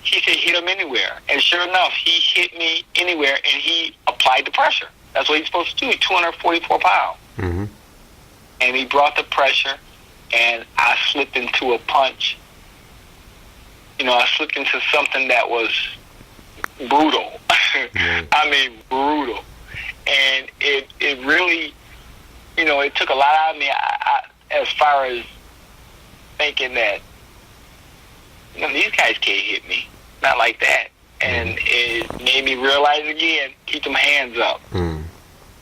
he said hit him anywhere. And sure enough, he hit me anywhere, and he applied the pressure. That's what he's supposed to do. 244 pounds. Mm-hmm. And he brought the pressure, and I slipped into a punch. You know, I slipped into something that was brutal. I mean, brutal. And it really, you know, it took a lot out of me as far as thinking that, you know, these guys can't hit me. Not like that. And it made me realize again, keep them hands up.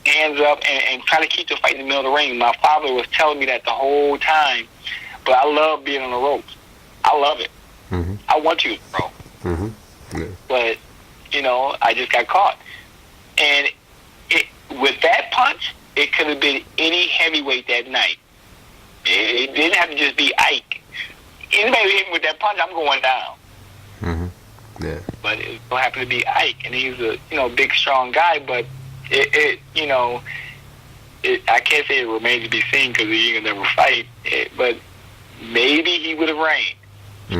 Hands up and try to keep the fight in the middle of the ring. My father was telling me that the whole time, but I love being on the ropes. I love it. I want you to throw. But, you know, I just got caught. And with that punch, it could have been any heavyweight that night. It didn't have to just be Ike. Anybody who hit me with that punch, I'm going down. Yeah. But it so happened to be Ike, and he's a, you know, big, strong guy, but you know, I can't say it remains to be seen because he can never fight. But maybe he would have reigned.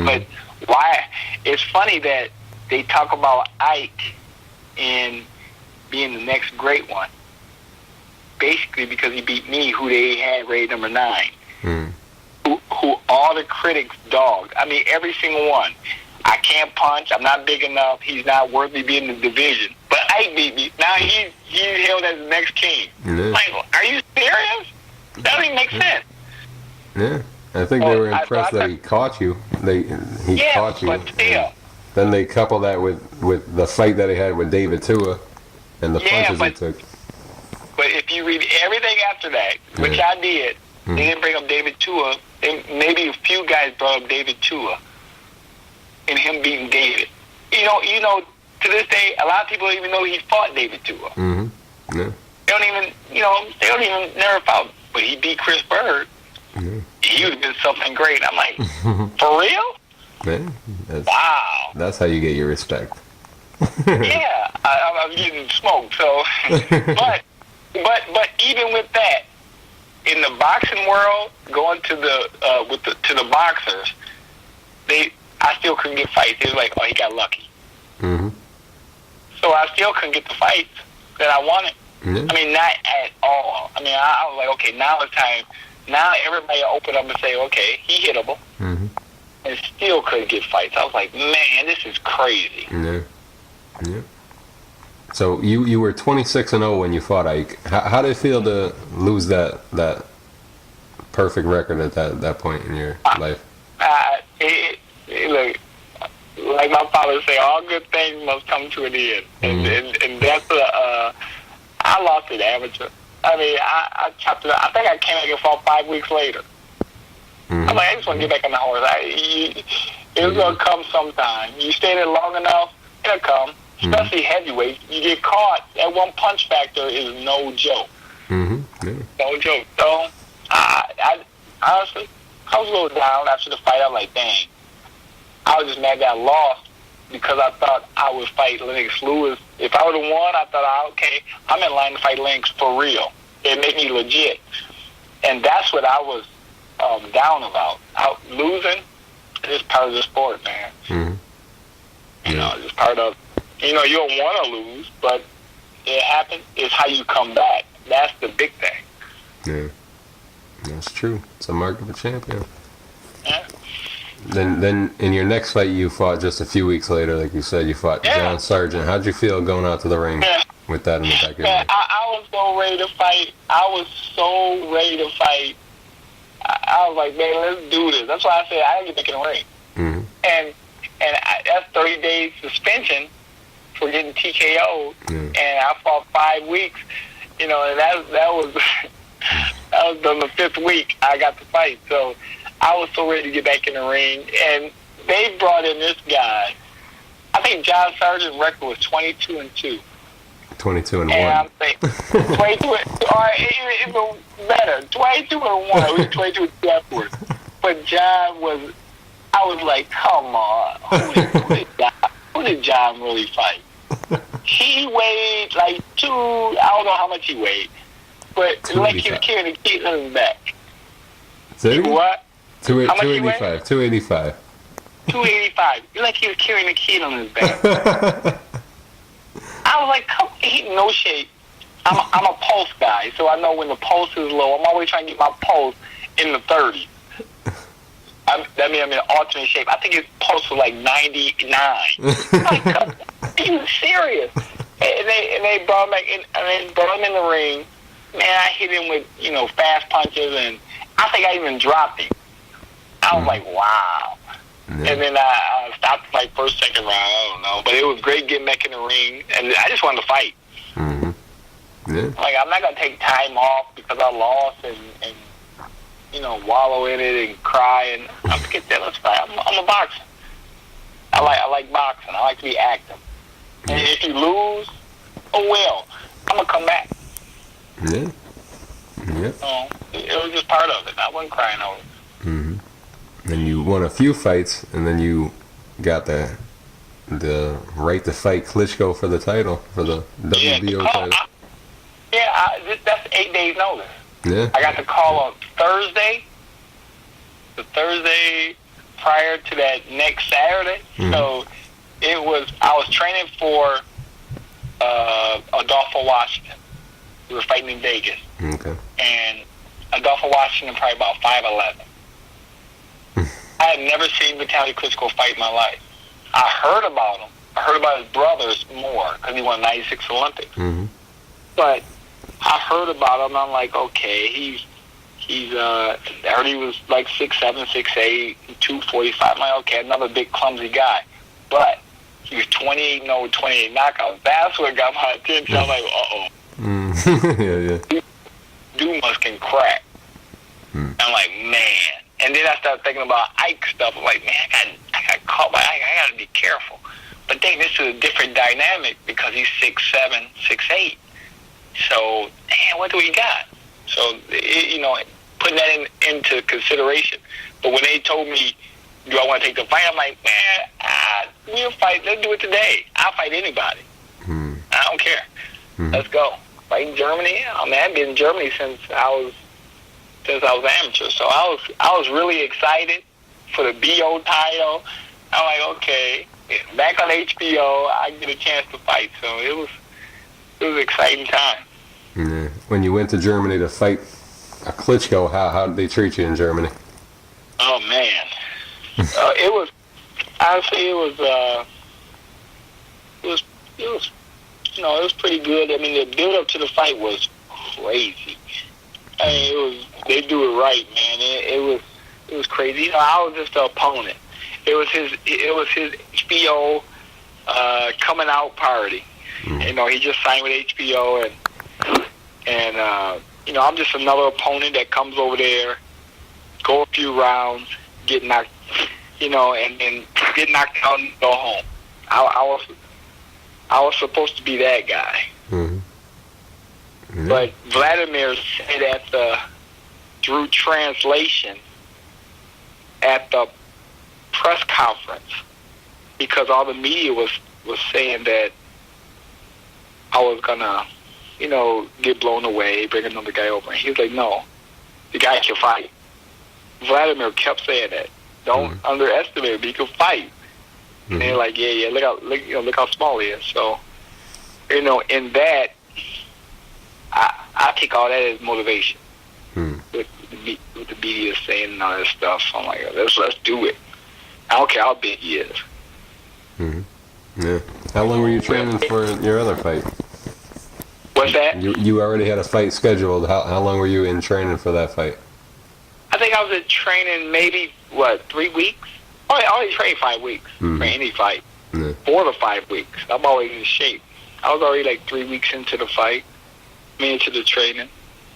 But why? It's funny that they talk about Ike and being the next great one, basically because he beat me, who they had rated number 9, who all the critics dogged. I mean, every single one. I can't punch. I'm not big enough. He's not worthy of being in the division. But Ike beat me. Now he's held as the next king. Like, are you serious? That doesn't even make sense. Yeah. I think they were impressed that he caught you. He caught you. But still. Then they couple that with the fight that he had with David Tua and the punches he took. But if you read everything after that, which I did, they didn't bring up David Tua. Maybe a few guys brought up David Tua and him beating David. You know, to this day, a lot of people don't even know he fought David Tua. Yeah. They don't even never fought. But he beat Chris Byrd. He would have been something great. I'm like, for real? Man, wow. That's how you get your respect. Yeah, I'm getting smoked. So, but even with that, in the boxing world, going to the boxers, I still couldn't get fights. They were like, oh, he got lucky. So I still couldn't get the fights that I wanted. I mean, not at all. I mean, I was like, okay, now it's time. Now everybody open up and say, okay, he hittable. And still couldn't get fights. I was like, man, this is crazy. Yeah. So you were 26-0 when you fought Ike. How did it feel to lose that perfect record at that point in your life? Look, like my father say, all good things must come to an end. And that's I lost it amateur. I mean, I chopped it up. I think I came back and fought 5 weeks later. I'm like, I just want to get back on the horse. It was going to come sometime. You stay there long enough, It'll come. Especially heavyweight. You get caught. That one punch factor is no joke. Yeah. No joke. So, I honestly, I was a little down after the fight. I was like, dang. I was just mad that I lost because I thought I would fight Lennox Lewis. If I would have won, I thought, okay, I'm in line to fight Lennox for real. It made me legit. And that's what I was down about. Losing is part of the sport, man. You know, it's part of, you don't want to lose, but it happens. It's how you come back. That's the big thing. Yeah. That's true. It's a mark of a champion. Yeah. Then in your next fight, you fought just a few weeks later, like you said, you fought John Sargent. How'd you feel going out to the ring with that in the back of your head? I was so ready to fight. I was like, man, let's do this. That's why I said I didn't get back in the ring. And that's 30 days suspension for getting TKO'd. And I fought 5 weeks. And that was that was on the 5th week I got the fight. So I was so ready to get back in the ring. And they brought in this guy. I think John Sargent's record was 22-2. 22-1. And I'm thinking 22, or even better, 22-1. It was 22-2 afterwards. But John was, I was like, come on, who did John really fight? He weighed like I don't know how much he weighed, but like he was carrying the kid on his back. What? 285. 285. 285. Like he was carrying a kid on his back. I was like, come, no shade. I'm a pulse guy, so I know when the pulse is low. I'm always trying to get my pulse in the 30s. That means I'm in alternate shape. I think his pulse was like 99. I'm like, are you serious? And they brought him back in, and they brought him in the ring. Man, I hit him with fast punches, and I think I even dropped him. I was like, wow. Yeah. And then I stopped the fight first, second round. I don't know, but it was great getting back in the ring, and I just wanted to fight. Yeah. Like, I'm not gonna take time off because I lost and wallow in it and cry and I forget that. Let's fight. I'm a boxer. I like boxing. I like to be active. And if you lose, oh well, I'm gonna come back. Yeah. Yeah. So it was just part of it. I wasn't crying over it. And you won a few fights, and then you got the right to fight Klitschko for the title, for the WBO title. That's 8 days notice. Yeah. I got the call on Thursday, the Thursday prior to that next Saturday. So I was training for Adolfo Washington. We were fighting in Vegas. Okay. And Adolfo Washington probably about 5'11". I had never seen Vitaly Klitschko fight in my life. I heard about him. I heard about his brothers more because he won 96 Olympics. But I heard about him. And I'm like, okay, I heard he was like 6'7", 6'8", 245. I'm like, okay, another big clumsy guy. But he was 28-0, 28 knockouts. That's what got my attention. I'm like, yeah. Dumas can crack. I'm like, man. And then I started thinking about Ike stuff. I'm like, man, I got caught by Ike. I got to be careful. But then this is a different dynamic because he's 6'7", 6'8". So, damn, what do we got? So, putting that into consideration. But when they told me, do I want to take the fight? I'm like, man, we'll fight. Let's do it today. I'll fight anybody. I don't care. Let's go. Fight in Germany. I mean, I've been in Germany since I was amateur. So I was really excited for the BO title. I'm like, okay, back on HBO, I get a chance to fight. So it was an exciting time. Yeah. When you went to Germany to fight a Klitschko, how did they treat you in Germany? Oh man, it was honestly it was pretty good. I mean, the build up to the fight was crazy. I mean, they do it right, man. It was crazy. I was just the opponent. It was his HBO coming out party. He just signed with HBO, and I'm just another opponent that comes over there, go a few rounds, get knocked, and then get knocked out and go home. I I was supposed to be that guy. Mm-hmm. Yeah. But Vladimir said through translation at the press conference, because all the media was saying that I was gonna, get blown away, bring another guy over. And he was like, no, the guy can fight. Vladimir kept saying that. Don't underestimate him. He can fight. And they're like, yeah, look how small he is. So, in that, I take all that as motivation. With the media saying and all that stuff. So I'm like, let's do it. I don't care how big he is. Yeah. How long were you training for your other fight? What's that? You already had a fight scheduled. How long were you in training for that fight? I think I was in training maybe 3 weeks. I only trained 5 weeks for any fight. 4 to 5 weeks. I'm always in shape. I was already like 3 weeks into the fight. Into the training.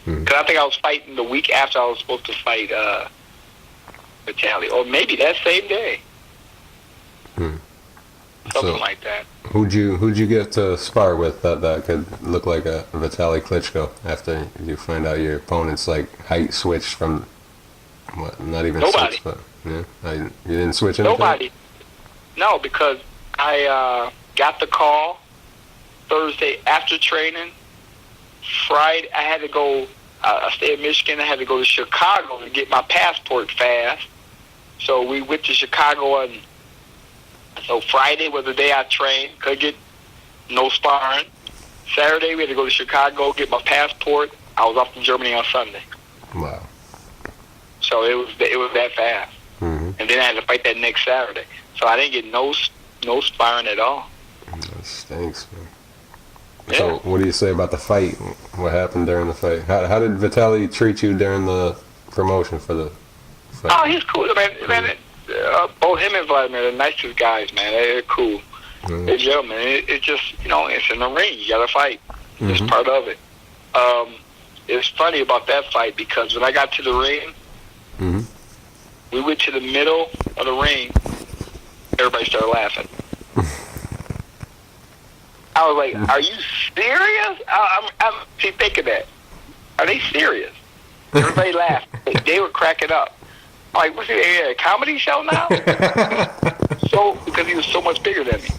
Because I think I was fighting the week after I was supposed to fight Vitaly, or maybe that same day. Something like that. Who'd you get to spar with that could look like a Vitaly Klitschko after you find out your opponent's like height switched from not even nobody. 6 foot? Yeah, you didn't switch anything? Nobody. No, because I got the call Thursday after training. Friday, I had to go. I stay in Michigan. I had to go to Chicago to get my passport fast. So we went to Chicago, and so Friday was the day I trained. Could get no sparring. Saturday we had to go to Chicago, get my passport. I was off to Germany on Sunday. Wow. So it was that fast. And then I had to fight that next Saturday. So I didn't get no sparring at all. That stinks, man. Yeah. So what do you say about the fight? What happened during the fight? How did Vitaly treat you during the promotion for the fight? Oh, he's cool, man. Both him and Vladimir, they're nicest guys, man. They're cool. They're gentlemen. It's just, it's in the ring. You got to fight. It's part of it. It's funny about that fight because when I got to the ring, we went to the middle of the ring. Everybody started laughing. I was like, are you serious? I'm thinking that. Are they serious? Everybody laughed. They were cracking up. I'm like, what's it, a comedy show now? Because he was so much bigger than me.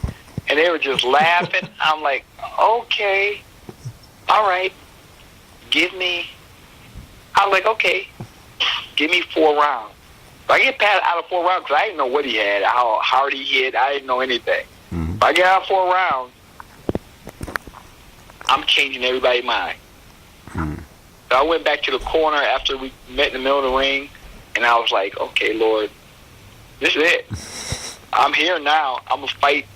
And they were just laughing. I'm like, okay, all right, I was like, okay, give me 4 rounds. If I get past out of 4 rounds, because I didn't know what he had, how hard he hit, I didn't know anything. If I get out of 4 rounds, I'm changing everybody's mind. So I went back to the corner after we met in the middle of the ring, and I was like, okay, Lord, this is it. I'm here now. I'm going to fight.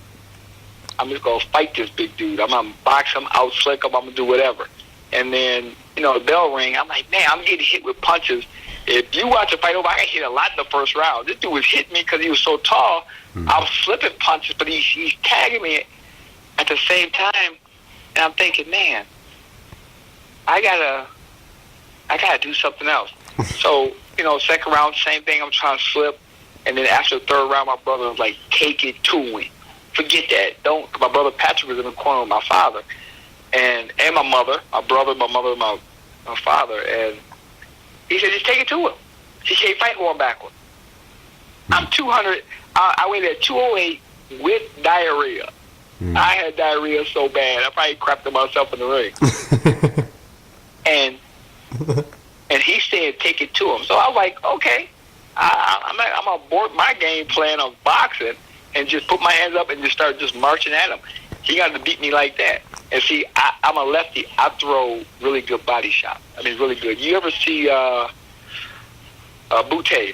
I'm just going to fight this big dude. I'm going to box him, out slick him. I'm going to do whatever. And then, the bell ring. I'm like, man, I'm getting hit with punches. If you watch a fight over, I got hit a lot in the first round. This dude was hitting me because he was so tall. I was slipping punches, but he's tagging me at the same time. And I'm thinking, man, I gotta do something else. So, second round, same thing. I'm trying to slip. And then after the third round, my brother was like, take it to him. Forget that. Don't. My brother Patrick was in the corner with my father. And my mother, my brother, my mother, my father. And he said, just take it to him. He can't fight going backwards. I'm 200. I weighed at 208 with diarrhea. I had diarrhea so bad, I probably crapped myself in the ring. and he said, take it to him. So I was like, okay, I'm going to abort my game plan of boxing and just put my hands up and just start just marching at him. He got to beat me like that. And see, I'm a lefty. I throw really good body shots. I mean, really good. You ever see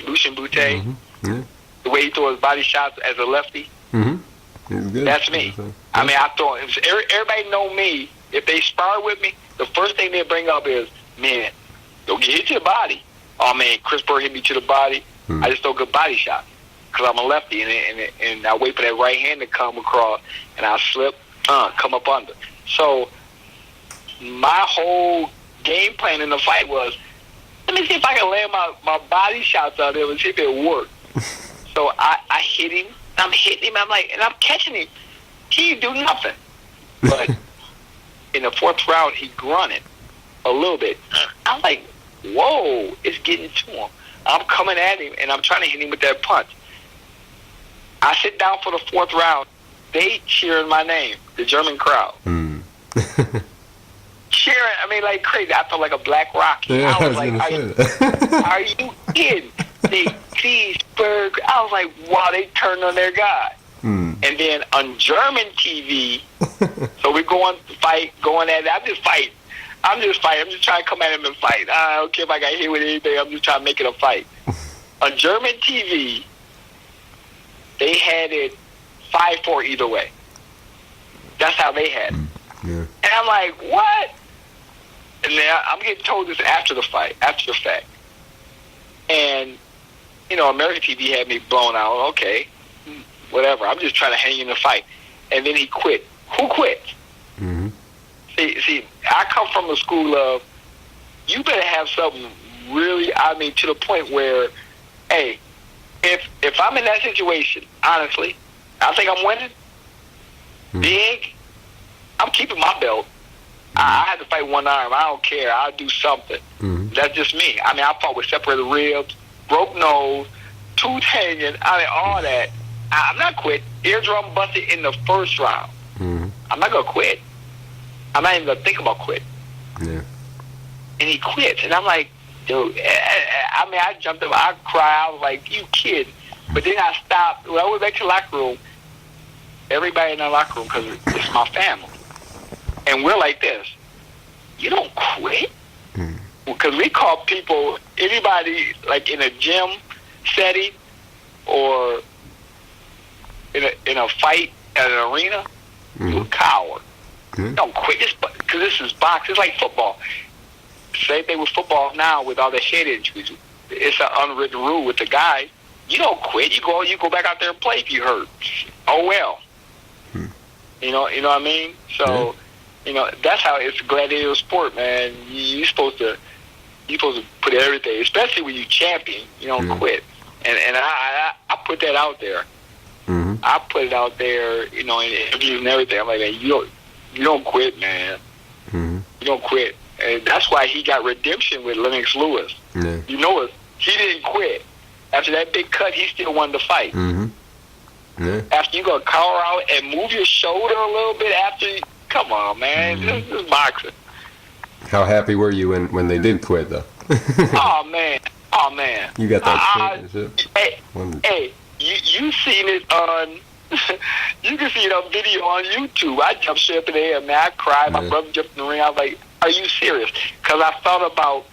Lucien Boutte? Yeah. The way he throws body shots as a lefty? He's good. That's me. I mean, I throw. Everybody know me. If they spar with me, the first thing they bring up is, man, don't get hit to the body. Oh man, Chris Byrd hit me to the body. I just throw good body shots because I'm a lefty, and I wait for that right hand to come across, and I slip, come up under. So my whole game plan in the fight was, let me see if I can land my body shots out there and see if it works. So I hit him. I'm hitting him. I'm like, and I'm catching him. He didn't do nothing. But in the 4th round, he grunted a little bit. I'm like, whoa, it's getting to him. I'm coming at him, and I'm trying to hit him with that punch. I sit down for the 4th round. They cheering my name, the German crowd. Cheering, I mean, like crazy. I felt like a black Rocky. Yeah, I was like, are you kidding? They Byrd. I was like, wow, they turned on their guy. And then on German TV, so we're going to fight, going at it. I'm just fighting. I'm just trying to come at him and fight. I don't care if I got hit with anything. I'm just trying to make it a fight. On German TV, they had it 5-4 either way. That's how they had it. Yeah. And I'm like, what? And then I'm getting told this after the fight, after the fact. And, you know, American TV had me blown out. Okay, whatever. I'm just trying to hang in the fight. And then he quit. Who quit? Mm-hmm. See, I come from the school of, you better have something really, I mean, to the point where, hey, if I'm in that situation, honestly, I think I'm winning, big, I'm keeping my belt. I had to fight one arm. I don't care. I'll do something. That's just me. I mean, I fought with separated ribs, broke nose, tooth hanging, I mean, all that. I'm not quit. Eardrum busted in the 1st round. I'm not going to quit. I'm not even going to think about quit. Yeah. And he quits. And I'm like, dude, I mean, I jumped up. I cried. I was like, you kidding. But then I stopped. When I went back to the locker room, everybody in the locker room, because it's my family. And we're like this. You don't quit? Because we call people, anybody like in a gym setting or in a fight at an arena, you're a coward. Don't quit this, because this is boxing. It's like football. Same thing with football now with all the head injuries. It's an unwritten rule with the guys. You don't quit. You go back out there and play if you hurt. Oh well. You know what I mean? So, you know, that's how it's a gladiator sport, man. You're supposed to put everything, especially when you champion. You don't quit. And I put that out there. I put it out there, you know, in interviews and everything. I'm like, man, you don't quit, man. You don't quit. And that's why he got redemption with Lennox Lewis. Yeah. You know it. He didn't quit. After that big cut, he still wanted to fight. Yeah. After you go cower out and move your shoulder a little bit after, come on, man. This is boxing. How happy were you when they did quit, though? Oh, man. You got that shit. Hey, you seen it on... you can see it on video on YouTube. I jumped straight up in the air, man. I cried. My brother jumped in the ring. I was like, are you serious? Because I thought about...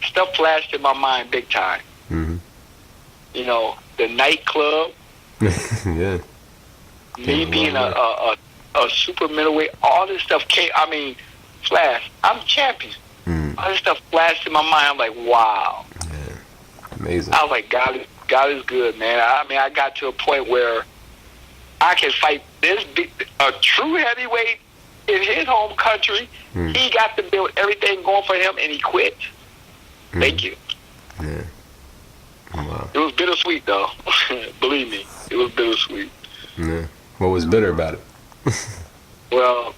Stuff flashed in my mind big time. You know, the nightclub. Yeah. Me being a super middleweight. All this stuff came... I mean, flash. I'm champion. All this stuff flashed in my mind. I'm like, wow. Yeah. Amazing. I was like, God is good, man. I mean, I got to a point where I can fight this big, a true heavyweight in his home country. He got to build everything going for him, and he quit. Thank you. Yeah. Wow. It was bittersweet, though. Believe me, it was bittersweet. Yeah. What was bitter about it? Well,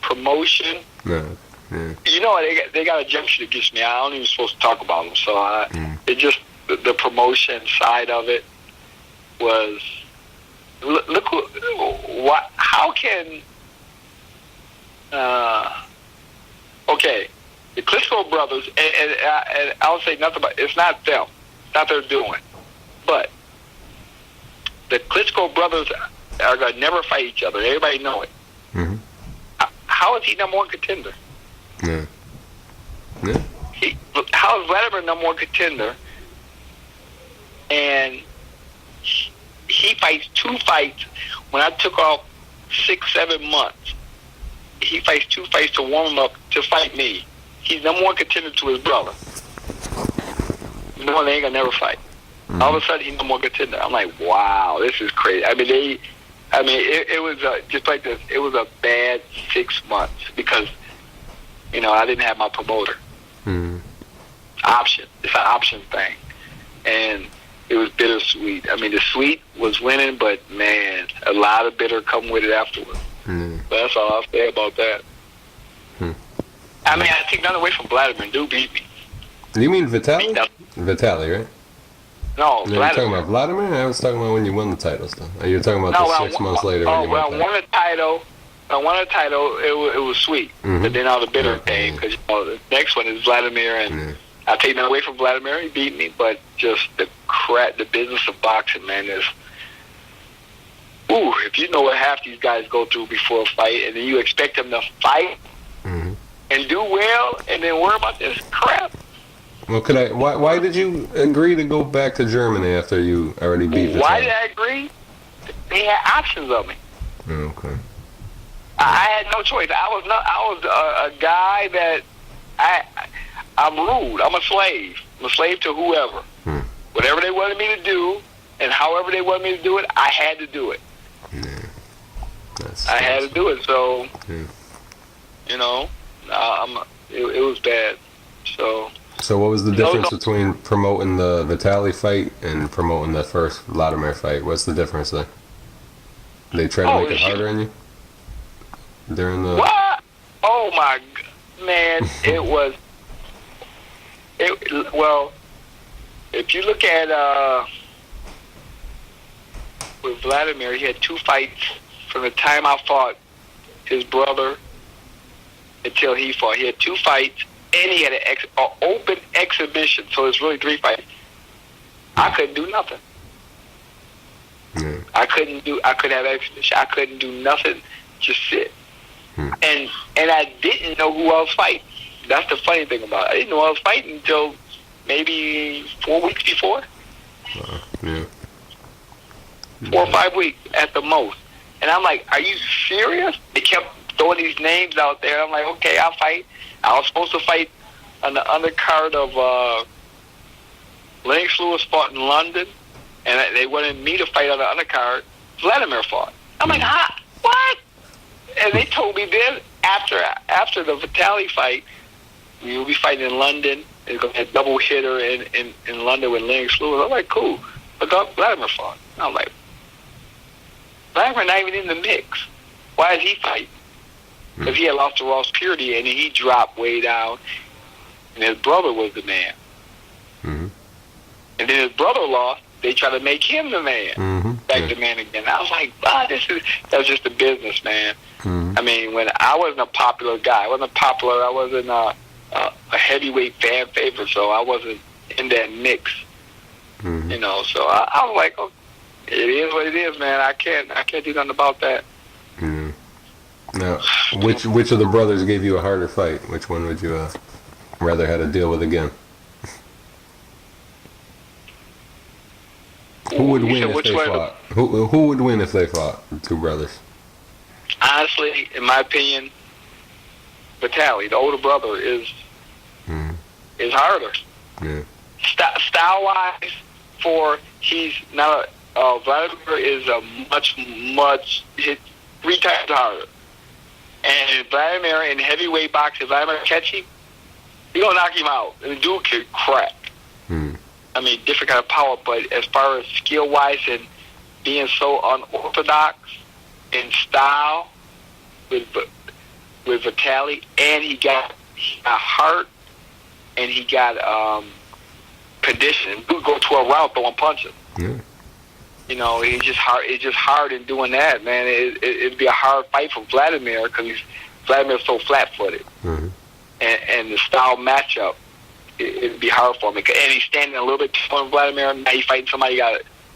promotion. No. Yeah. You know, they got a jump shit against me. I don't even supposed to talk about them. So it just the promotion side of it was. Look what. How can? Okay, the Klitschko brothers, and I'll say nothing about. It's not them. It's not their doing. But the Klitschko brothers are gonna never fight each other. Everybody know it. How is he number one contender? Yeah. How is Vladimir number one contender? And he fights 2 fights. When I took off 6-7 months, he fights 2 fights to warm him up to fight me. He's number one contender to his brother. No, they ain't gonna never fight. All of a sudden, he's number one contender. I'm like, wow, this is crazy. I mean, it was just like this. It was a bad 6 months because, you know, I didn't have my promoter. Option. It's an option thing. And it was bittersweet. I mean, the sweet was winning, but man, a lot of bitter come with it afterwards. That's all I'll say about that. I mean, I take nothing away from Vladimir. Dude beat me. You mean Vitaly? Vitaly, right? No, You're talking about Vladimir? I was talking about when you won the title stuff. You're talking about the 6 months later when you won the title. I won a title, it was sweet. But then all the bitter came, because the next one is Vladimir, and I take nothing away from Vladimir. He beat me, but just the business of boxing, man, is... Ooh, if you know what half these guys go through before a fight, and then you expect them to fight and do well, and then worry about this crap. Well, why did you agree to go back to Germany after you already beat Vitaly? Why did I agree? They had options of me. Okay. I had no choice. I was a guy that I'm rude. I'm a slave. I'm a slave to whoever. Whatever they wanted me to do, and however they wanted me to do it, I had to do it. I had to do it. So, you know, it was bad. So what was the difference between promoting the Vitaly fight and promoting the first Vladimir fight? What's the difference there? They try to make it harder on you during the... What? Oh my man! Well, if you look at with Vladimir, he had 2 fights from the time I fought his brother until he fought. He had 2 fights. And he had an open exhibition, so it's really 3 fights. I couldn't do nothing. I couldn't have exhibition. I couldn't do nothing. Just sit. And I didn't know who I was fighting. That's the funny thing about it. I didn't know I was fighting until maybe 4 weeks before. 4 or 5 weeks at the most. And I'm like, are you serious? They kept throwing these names out there. I'm like, okay, I'll fight. I was supposed to fight on the undercard of Lennox Lewis fought in London, and they wanted me to fight on the undercard. Vladimir fought. I'm like, what? And they told me then, after the Vitaly fight, we will be fighting in London. It's going to be a double hitter in London with Lennox Lewis. I'm like, cool. But Vladimir fought. I'm like, Vladimir not even in the mix. Why is he fighting? Because he had lost to Ross Purity, and he dropped way down, and his brother was the man. And then his brother lost. They tried to make him the man, back the man again. I was like, that's just the business, man. I mean, when I wasn't a popular guy, I wasn't a heavyweight fan favorite, so I wasn't in that mix. You know, so I was like, oh, it is what it is, man. I can't do nothing about that. Now, which of the brothers gave you a harder fight? Which one would you rather had to deal with again? Who would win if they fought? Who would win if they fought? The 2 brothers. Honestly, in my opinion, Vitaly, the older brother, is harder. Style-wise, he's not Vladimir is a much 3 times harder. And Vladimir in heavyweight boxing, Vladimir catch him, he gonna knock him out. And the dude can crack. I mean, different kind of power, but as far as skill-wise and being so unorthodox in style with Vitaly, and he got heart, and he got conditioning. Dude go 12 rounds throwing punches. You know, it's just hard in doing that, man. It'd be a hard fight for Vladimir because Vladimir's so flat-footed, and the style matchup, it'd be hard for him. And he's standing a little bit taller than Vladimir. Now he's fighting somebody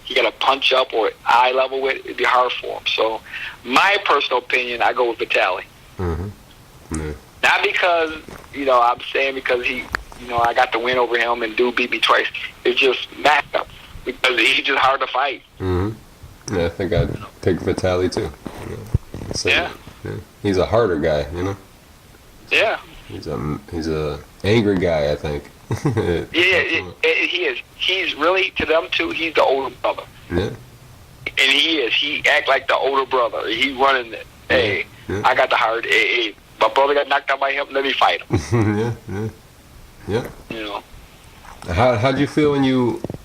he got to punch up or eye level with. It'd be hard for him. So, my personal opinion, I go with Vitaly. Not because I'm saying because I got the win over him and dude beat me twice. It's just matchup. Because he's just hard to fight. Yeah, I think I'd pick Vitaly too. So, he's a harder guy, you know. Yeah. He's a angry guy, I think. He is. He's really, to them too, he's the older brother. Yeah. And he is. He act like the older brother. He running it. Hey, I got the hard. Hey, my brother got knocked out by him. Let me fight him. Yeah. You know. How'd you feel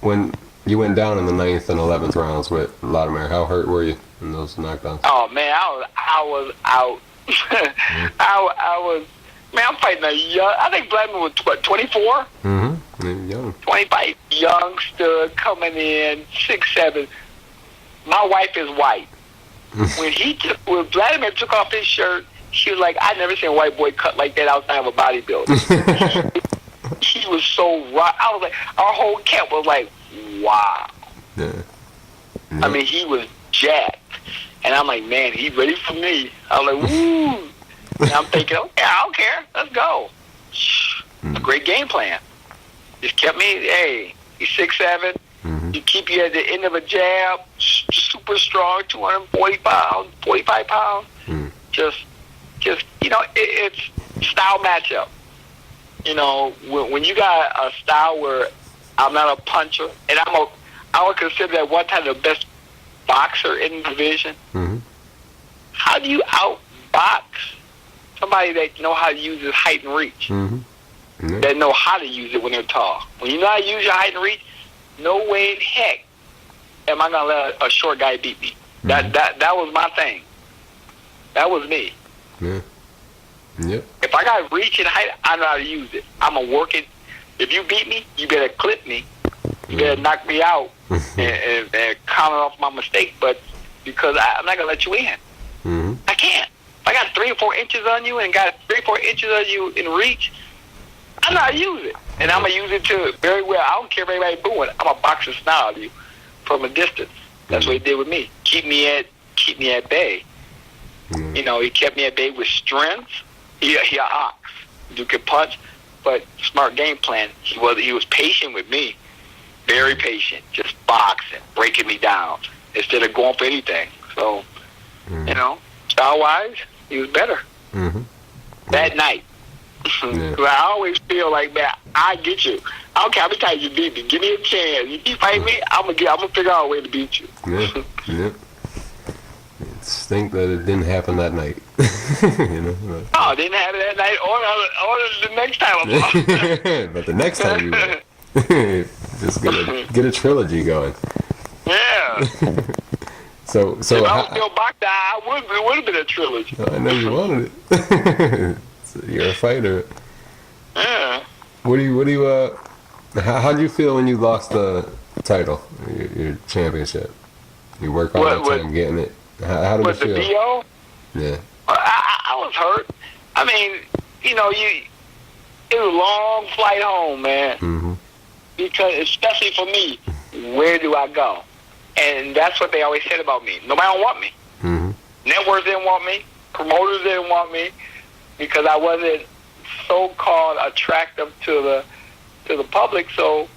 when you went down in the 9th and 11th rounds with Latimer. How hurt were you in those knockdowns? Oh man, I was out. I was. Man, I'm fighting a young. I think Vladimir was what, 24. Young. 25 youngster coming in, 6'7". My wife is white. When Vladimir took off his shirt, she was like, "I never seen a white boy cut like that outside of a bodybuilder." He was so rock. I was like, our whole camp was like, wow. Yeah. I mean, he was jacked. And I'm like, man, he's ready for me. I was like, woo. And I'm thinking, okay, I don't care. Let's go. A great game plan. Just kept me, hey, he's 6'7". You keep you at the end of a jab, super strong, 240 pounds, 45 pounds. Just, you know, it's style matchup. You know, when you got a style where I'm not a puncher, and I would consider that one time the best boxer in the division. How do you outbox somebody that know how to use his height and reach? That know how to use it when they're tall. When you know how to use your height and reach, no way in heck am I gonna let a short guy beat me. That was my thing. That was me. Yep. If I got reach and height, I know how to use it. I'm going to work it. If you beat me, you better clip me. You better knock me out and count off my mistake. But because I'm not going to let you in. I can't. If I got 3 or 4 inches on you and got 3 or 4 inches on you in reach, I know how to use it. And I'm going to use it to very well. I don't care if everybody booing. I'm going to box the snot out of you from a distance. That's what he did with me. Keep me at bay. You know, he kept me at bay with strength. He an ox. You could punch, but smart game plan. He was patient with me, very patient, just boxing, breaking me down instead of going for anything. So, you know, style wise, he was better that night. I always feel like, man, I get you. I don't care how many times you beat me. Give me a chance. You keep fighting me, I'm gonna figure out a way to beat you. Stink that it didn't happen that night. You know, but. Oh, it didn't happen that night or the next time I fought. But the next time you will. Just get a trilogy going. Yeah. So if I was still boxing, it would have been a trilogy. I know you wanted it. So you're a fighter. Yeah. What do you how do you feel when you lost the title, your championship? You work all the time getting it. How did it feel? The DO? Yeah. I was hurt. I mean, you know, it was a long flight home, man. Because, especially for me, where do I go? And that's what they always said about me. Nobody don't want me. Networks didn't want me. Promoters didn't want me because I wasn't so-called attractive to the public. So,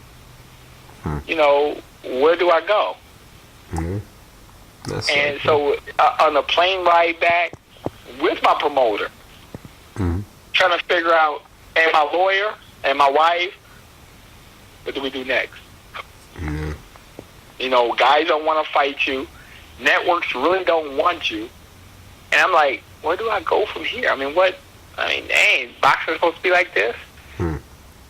you know, where do I go? And so on the plane ride back with my promoter, trying to figure out, and my lawyer and my wife, what do we do next? You know, guys don't want to fight you. Networks really don't want you. And I'm like, where do I go from here? I mean, dang, boxing's supposed to be like this? And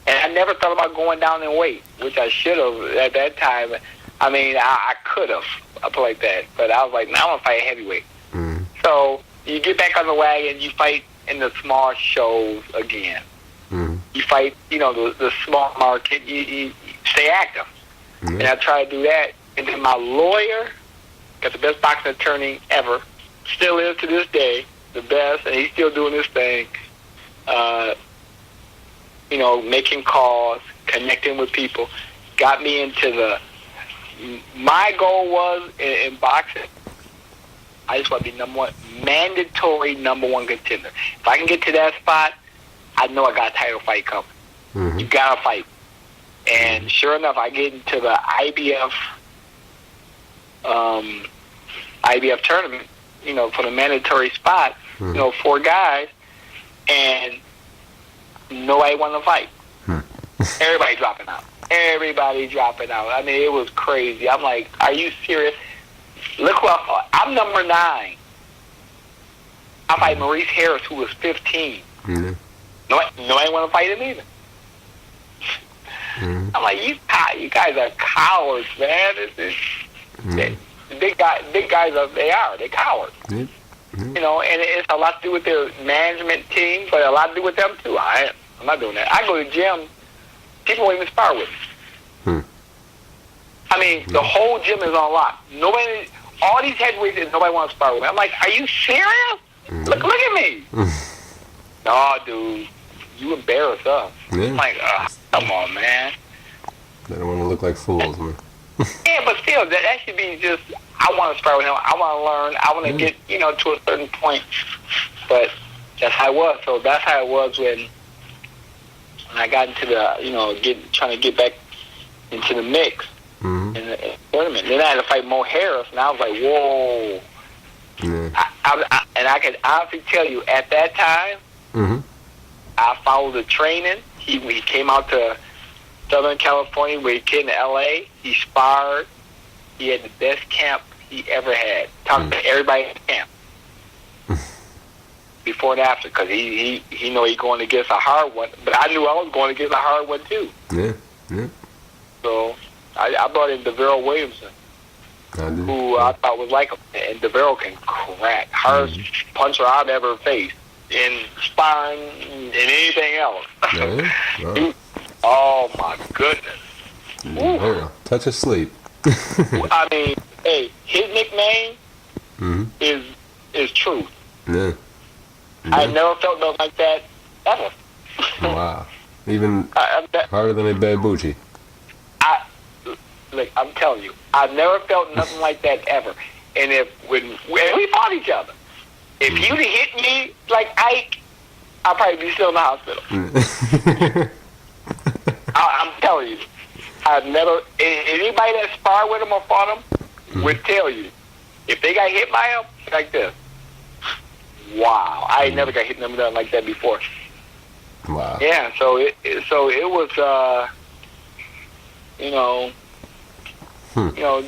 I never thought about going down in weight, which I should have at that time. I mean, I could have. I put like that. But I was like, now I want to fight heavyweight. So you get back on the wagon, you fight in the small shows again. You fight, you know, the small market, you stay active. And I tried to do that. And then my lawyer got the best boxing attorney ever. Still is to this day, the best, and he's still doing this thing. You know, making calls, connecting with people. Got me into my goal was in boxing, I just want to be mandatory number one contender. If I can get to that spot, I know I got a title fight coming. You got to fight. And sure enough, I get into the IBF tournament, you know, for the mandatory spot, you know, 4 guys, and nobody wanted to fight. Everybody dropping out. I mean, it was crazy. I'm like, are you serious? Look who I fought. I'm number 9. I fight Maurice Harris, who was 15. Nobody want to fight him either. I'm like, you guys are cowards, man. The big guys they're cowards. Yep. You know, and it's a lot to do with their management team, but a lot to do with them too. I'm not doing that. I go to the gym, people won't even spar with me. I mean, the whole gym is on lock. Nobody, all these heavyweights, nobody wants to spar with me. I'm like, are you serious? Look at me. No, dude, you embarrass us. Yeah. I'm like, come on, man. They don't want to look like fools, man. Yeah, but still, that should be just, I want to spar with him. I want to learn. I want to get, to a certain point. But that's how it was. So that's how it was when I got into the, trying to get back into the mix in the tournament. Then I had to fight Mo Harris, and I was like, whoa. Yeah. And I can honestly tell you, at that time, I followed the training. He came out to Southern California, where he came to L.A. He sparred. He had the best camp he ever had. Talked to everybody in the camp. Before and after, because he know he's going against a hard one. But I knew I was going against a hard one, too. Yeah, yeah. So I brought in DeVero Williamson, who I thought was like him. And DeVero can crack. Hardest puncher I've ever faced in sparring and anything else. Yeah. Wow. Oh, my goodness. Yeah. Touch of sleep. I mean, hey, his nickname is Truth. Yeah. I never felt nothing like that ever. Wow. Even harder than a babuchi. Look, I'm telling you, I've never felt nothing like that ever. And when we fought each other, if you'd have hit me like Ike, I'd probably be still in the hospital. I'm telling you, I've never. Anybody that sparred with him or fought him would tell you, if they got hit by him, it's like this. Wow, I ain't never got hit nothing like that before. Wow. Yeah, so it was,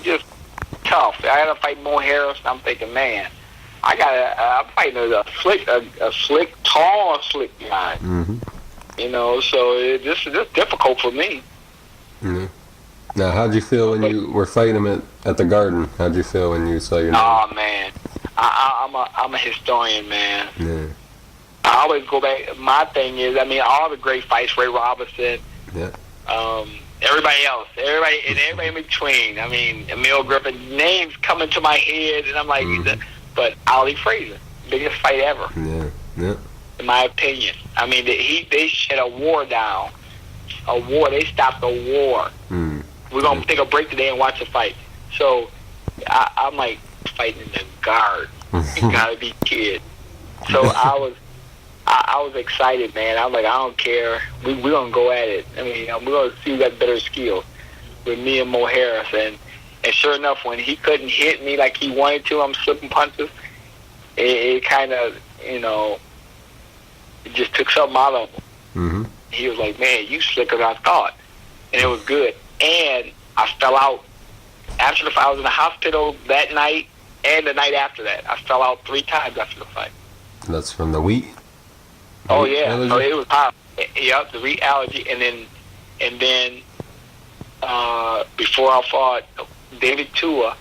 just tough. I had to fight Mo Harris. I'm thinking, man, I'm fighting a slick, tall, slick guy. So this is difficult for me. Yeah. Now, how'd you feel when you were fighting him at the Garden? How'd you feel when you saw your name? Oh man, I'm a historian, man. Yeah. I always go back. My thing is, all the great fights, Ray Robinson. Yeah. Everybody else, everybody in between. Emil Griffin, names come into my head, and I'm like, but Ali Frazier, biggest fight ever. Yeah. Yeah. In my opinion, they shut a war down. They stopped a war. We're gonna take a break today and watch a fight. So I'm like fighting in the guard. You gotta be kidding. So I was excited, man. I'm like, I don't care. We're gonna go at it. We're gonna see who got better skills with me and Mo Harris. And sure enough, when he couldn't hit me like he wanted to, I'm slipping punches. It kind of, it just took something out of him. He was like, man, you slicker than I thought. And it was good. And I fell out after the fight. I was in the hospital that night and the night after that. I fell out 3 times after the fight. That's from the wheat? Oh, yeah. Allergy? So it was hot. Yep, the wheat allergy. And then before I fought David Tua,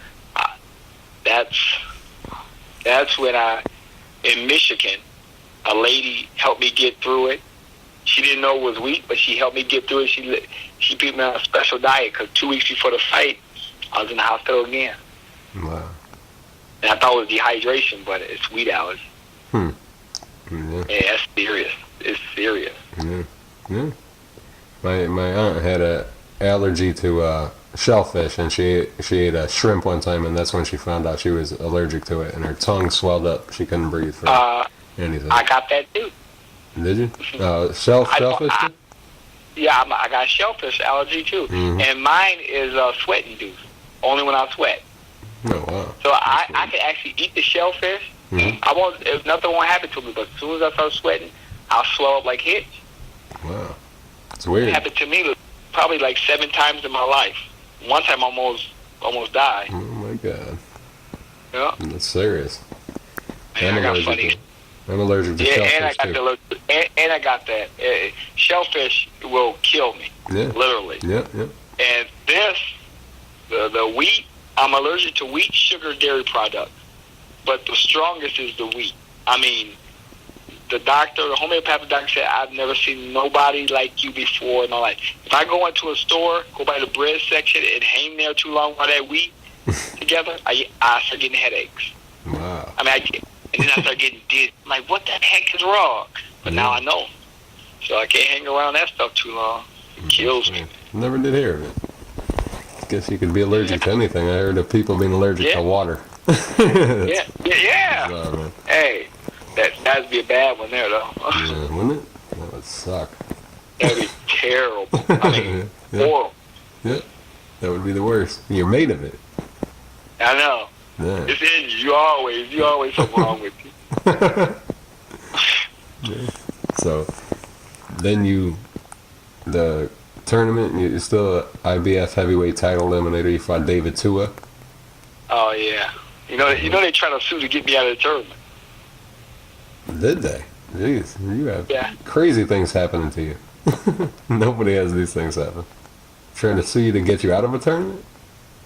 that's when in Michigan, a lady helped me get through it. She didn't know it was wheat, but she helped me get through it. She put me on a special diet because 2 weeks before the fight, I was in the hospital again. Wow. And I thought it was dehydration, but it's wheat allergy. Yeah. Yeah, that's serious. It's serious. Yeah. Yeah. My aunt had a allergy to shellfish, and she ate a shrimp one time, and that's when she found out she was allergic to it, and her tongue swelled up. She couldn't breathe for anything. I got that too. Did you? Shellfish too? Yeah, I got shellfish allergy too, and mine is sweat-induced. Only when I sweat. Oh wow! So I can actually eat the shellfish. Nothing won't happen to me, but as soon as I start sweating, I'll swell up like Hitch. Wow, it's weird. It happened to me probably like 7 times in my life. One time I almost died. Oh my god! Yeah, that's serious. Man, I got funny. I'm allergic to shellfish and I got too. And I got that. Shellfish will kill me, literally. Yeah. And this, the wheat, I'm allergic to wheat, sugar, dairy products. But the strongest is the wheat. I mean, the homeopathic doctor said, I've never seen nobody like you before in my life. If I go into a store, go by the bread section, and hang there too long while that wheat together, I start getting headaches. Wow. I mean, and then I start getting dizzy. I'm like, what the heck is wrong? But now I know. So I can't hang around that stuff too long. It kills me. Never did hear of it. I guess you could be allergic to anything. I heard of people being allergic to water. Yeah. Man. Hey, that'd be a bad one there, though. Yeah, wouldn't it? That would suck. That'd be terrible. I mean, horrible. Yeah, that would be the worst. You're made of it. I know. Yeah. It's in you. You always something wrong with you. Yeah. So, then the tournament, you're still an IBF heavyweight title eliminator. You fought David Tua. Oh, yeah. You know they try to sue to get me out of the tournament. Did they? Jeez, you have crazy things happening to you. Nobody has these things happen. Trying to sue you to get you out of a tournament?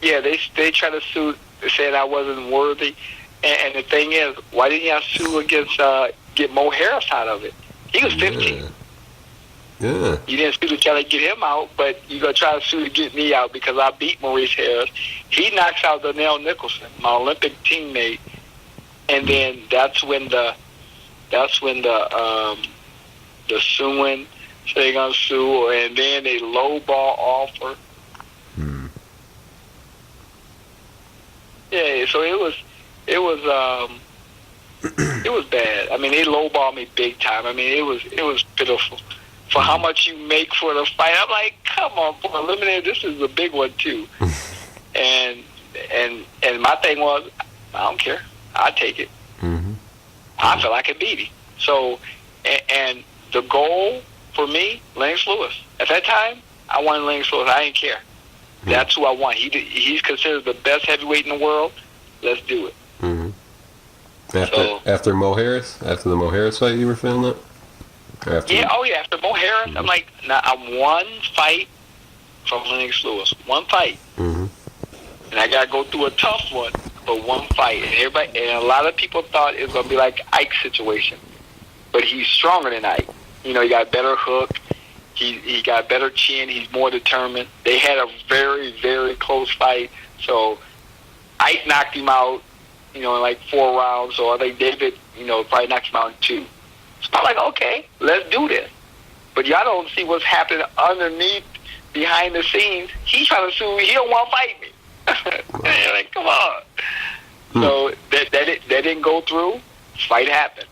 Yeah, they try to sue, saying I wasn't worthy. And the thing is, why didn't y'all sue against get Mo Harris out of it? He was 15. Yeah. You didn't sue to try to get him out, but you're going to try to sue to get me out because I beat Maurice Harris. He knocks out Donnell Nicholson, my Olympic teammate, and then that's when the suing, so they're going to sue, and then they lowball offer. Yeah, so it was bad. I mean, they lowballed me big time. I mean, it was pitiful. For how much you make for the fight, I'm like, come on, for eliminator, this is a big one too. and my thing was, I don't care, I take it. I feel I could beat him. So, and the goal for me, Lennox Lewis. At that time, I wanted Lennox Lewis. I didn't care. That's who I want. He's considered the best heavyweight in the world. Let's do it. After Mo Harris, after the Mo Harris fight, you were feeling that? After Mo Harris, I'm like, I'm one fight from Lennox Lewis. One fight. And I got to go through a tough one, but one fight. And a lot of people thought it was going to be like Ike's situation. But he's stronger than Ike. You know, he got a better hook. He got a better chin. He's more determined. They had a very, very close fight. So Ike knocked him out, in like 4 rounds. So I think David, probably knocked him out in 2. So I'm like, okay, let's do this. But y'all don't see what's happening underneath, behind the scenes. He's trying to sue me. He don't want to fight me. Like, come on. So that didn't go through. Fight happened.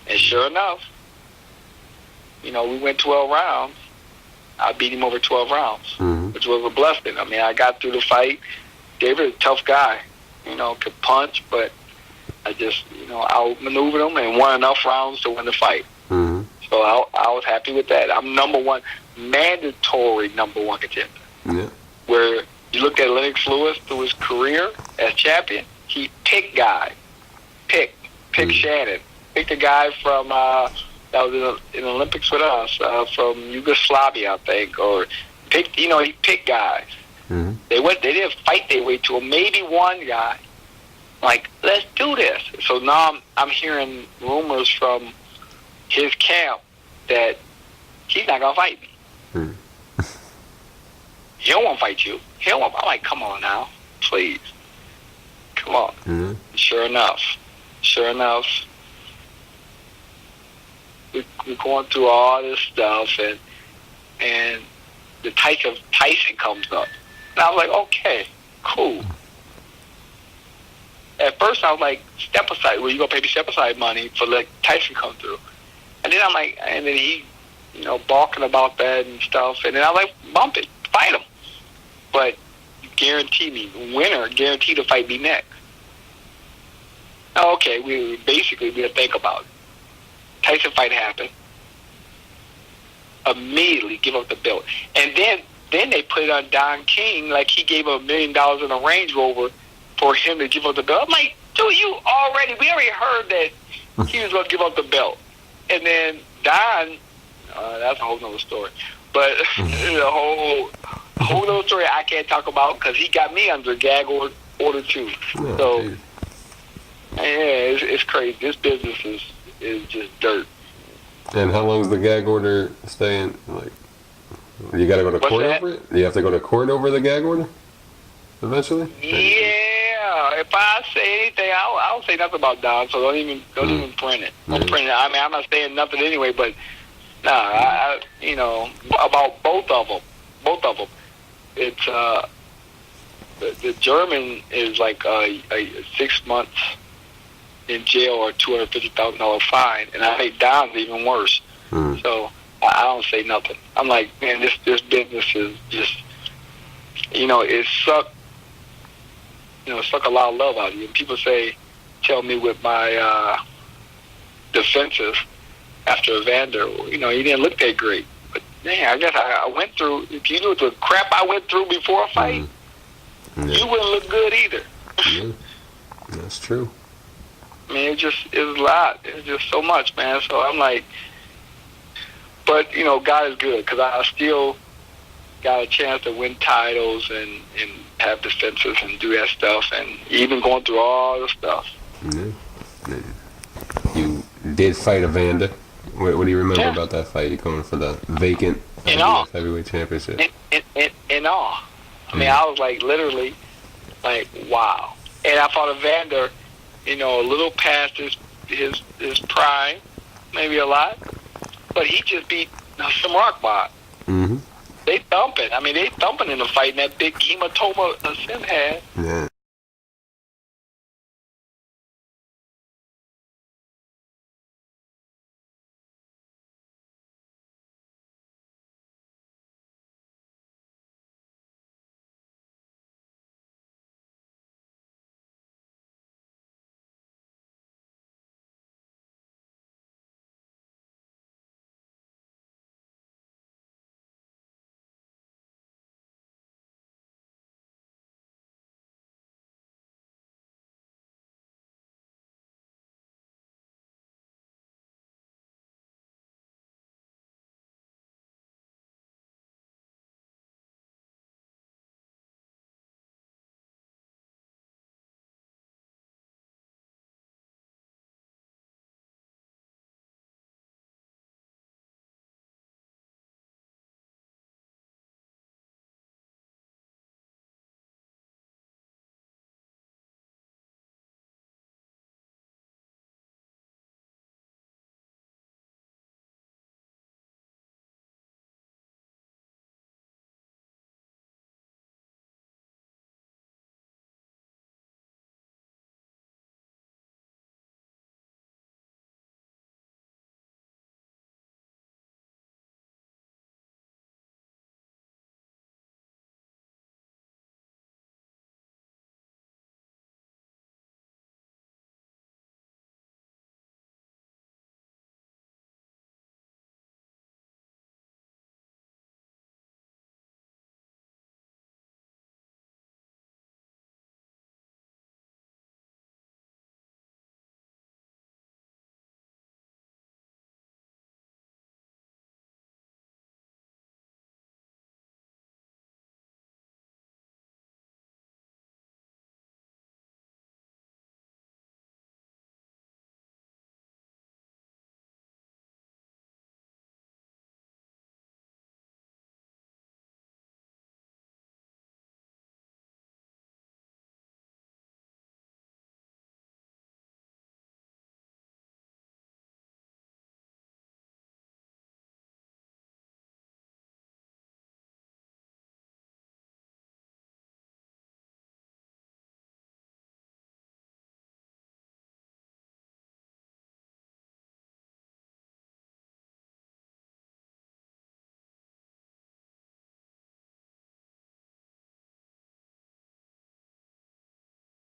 And sure enough, we went 12 rounds. I beat him over 12 rounds, which was a blessing. I mean, I got through the fight. David, a tough guy, could punch, but I just, outmaneuvered him and won enough rounds to win the fight. So I was happy with that. I'm mandatory number one contender. Yeah. Where you look at Lennox Lewis through his career as champion, he picked guys. Pick Shannon. Picked a guy from that was in the Olympics with us, from Yugoslavia, I think, or picked. He picked guys. They didn't fight their way to him. Maybe one guy, like, let's do this. So now I'm hearing rumors from his camp that he's not gonna fight me. He don't want to fight you. I'm like, come on now, please, come on. Sure enough. We're going through all this stuff, and the Tyson comes up. And I was like, okay, cool. At first, I was like, step aside. Well, you going to pay me step aside money for let Tyson come through. And then I'm like, and then he, balking about that and stuff. And then I was like, bump it, fight him. But guarantee me, winner, guaranteed to fight me next. Okay, we had to think about it. Tyson fight happened. Immediately give up the belt. And then they put it on Don King like he gave him $1 million in a Range Rover for him to give up the belt. I'm like, dude, we already heard that he was going to give up the belt. And then Don, that's a whole nother story. But the whole nother story I can't talk about because he got me under gag order too. Oh, so, geez. yeah, it's crazy. This business is just dirt. And how long is the gag order staying? Like, you got to go to court over it? You have to go to court over the gag order eventually? Yeah. If I say anything, I don't say nothing about Don, so don't even print it. Don't print it. I mean, I'm not saying nothing anyway, but I about both of them. It's the German is like a 6 months in jail or $250,000 fine, and I think Don's even worse. So I don't say nothing. I'm like, man, this business is just, it sucked. Suck a lot of love out of you. And people tell me with my defenses after Evander, he didn't look that great. But man, I guess I went through. If you knew the crap I went through before a fight, you wouldn't look good either. Yeah, that's true. I mean, it's a lot. It's just so much, man. So I'm like, but God is good because I still got a chance to win titles and have defenses and do that stuff, and even going through all the stuff. Yeah. You did fight Evander. What do you remember about that fight? You going for the vacant heavyweight championship? In awe. I mean, I was like literally like, wow. And I fought Evander, a little past his prime, maybe a lot, but he just beat some Rockbot. Mm-hmm. They thumping. I mean, they thumping in the fight, and that big hematoma Sim had. Yeah.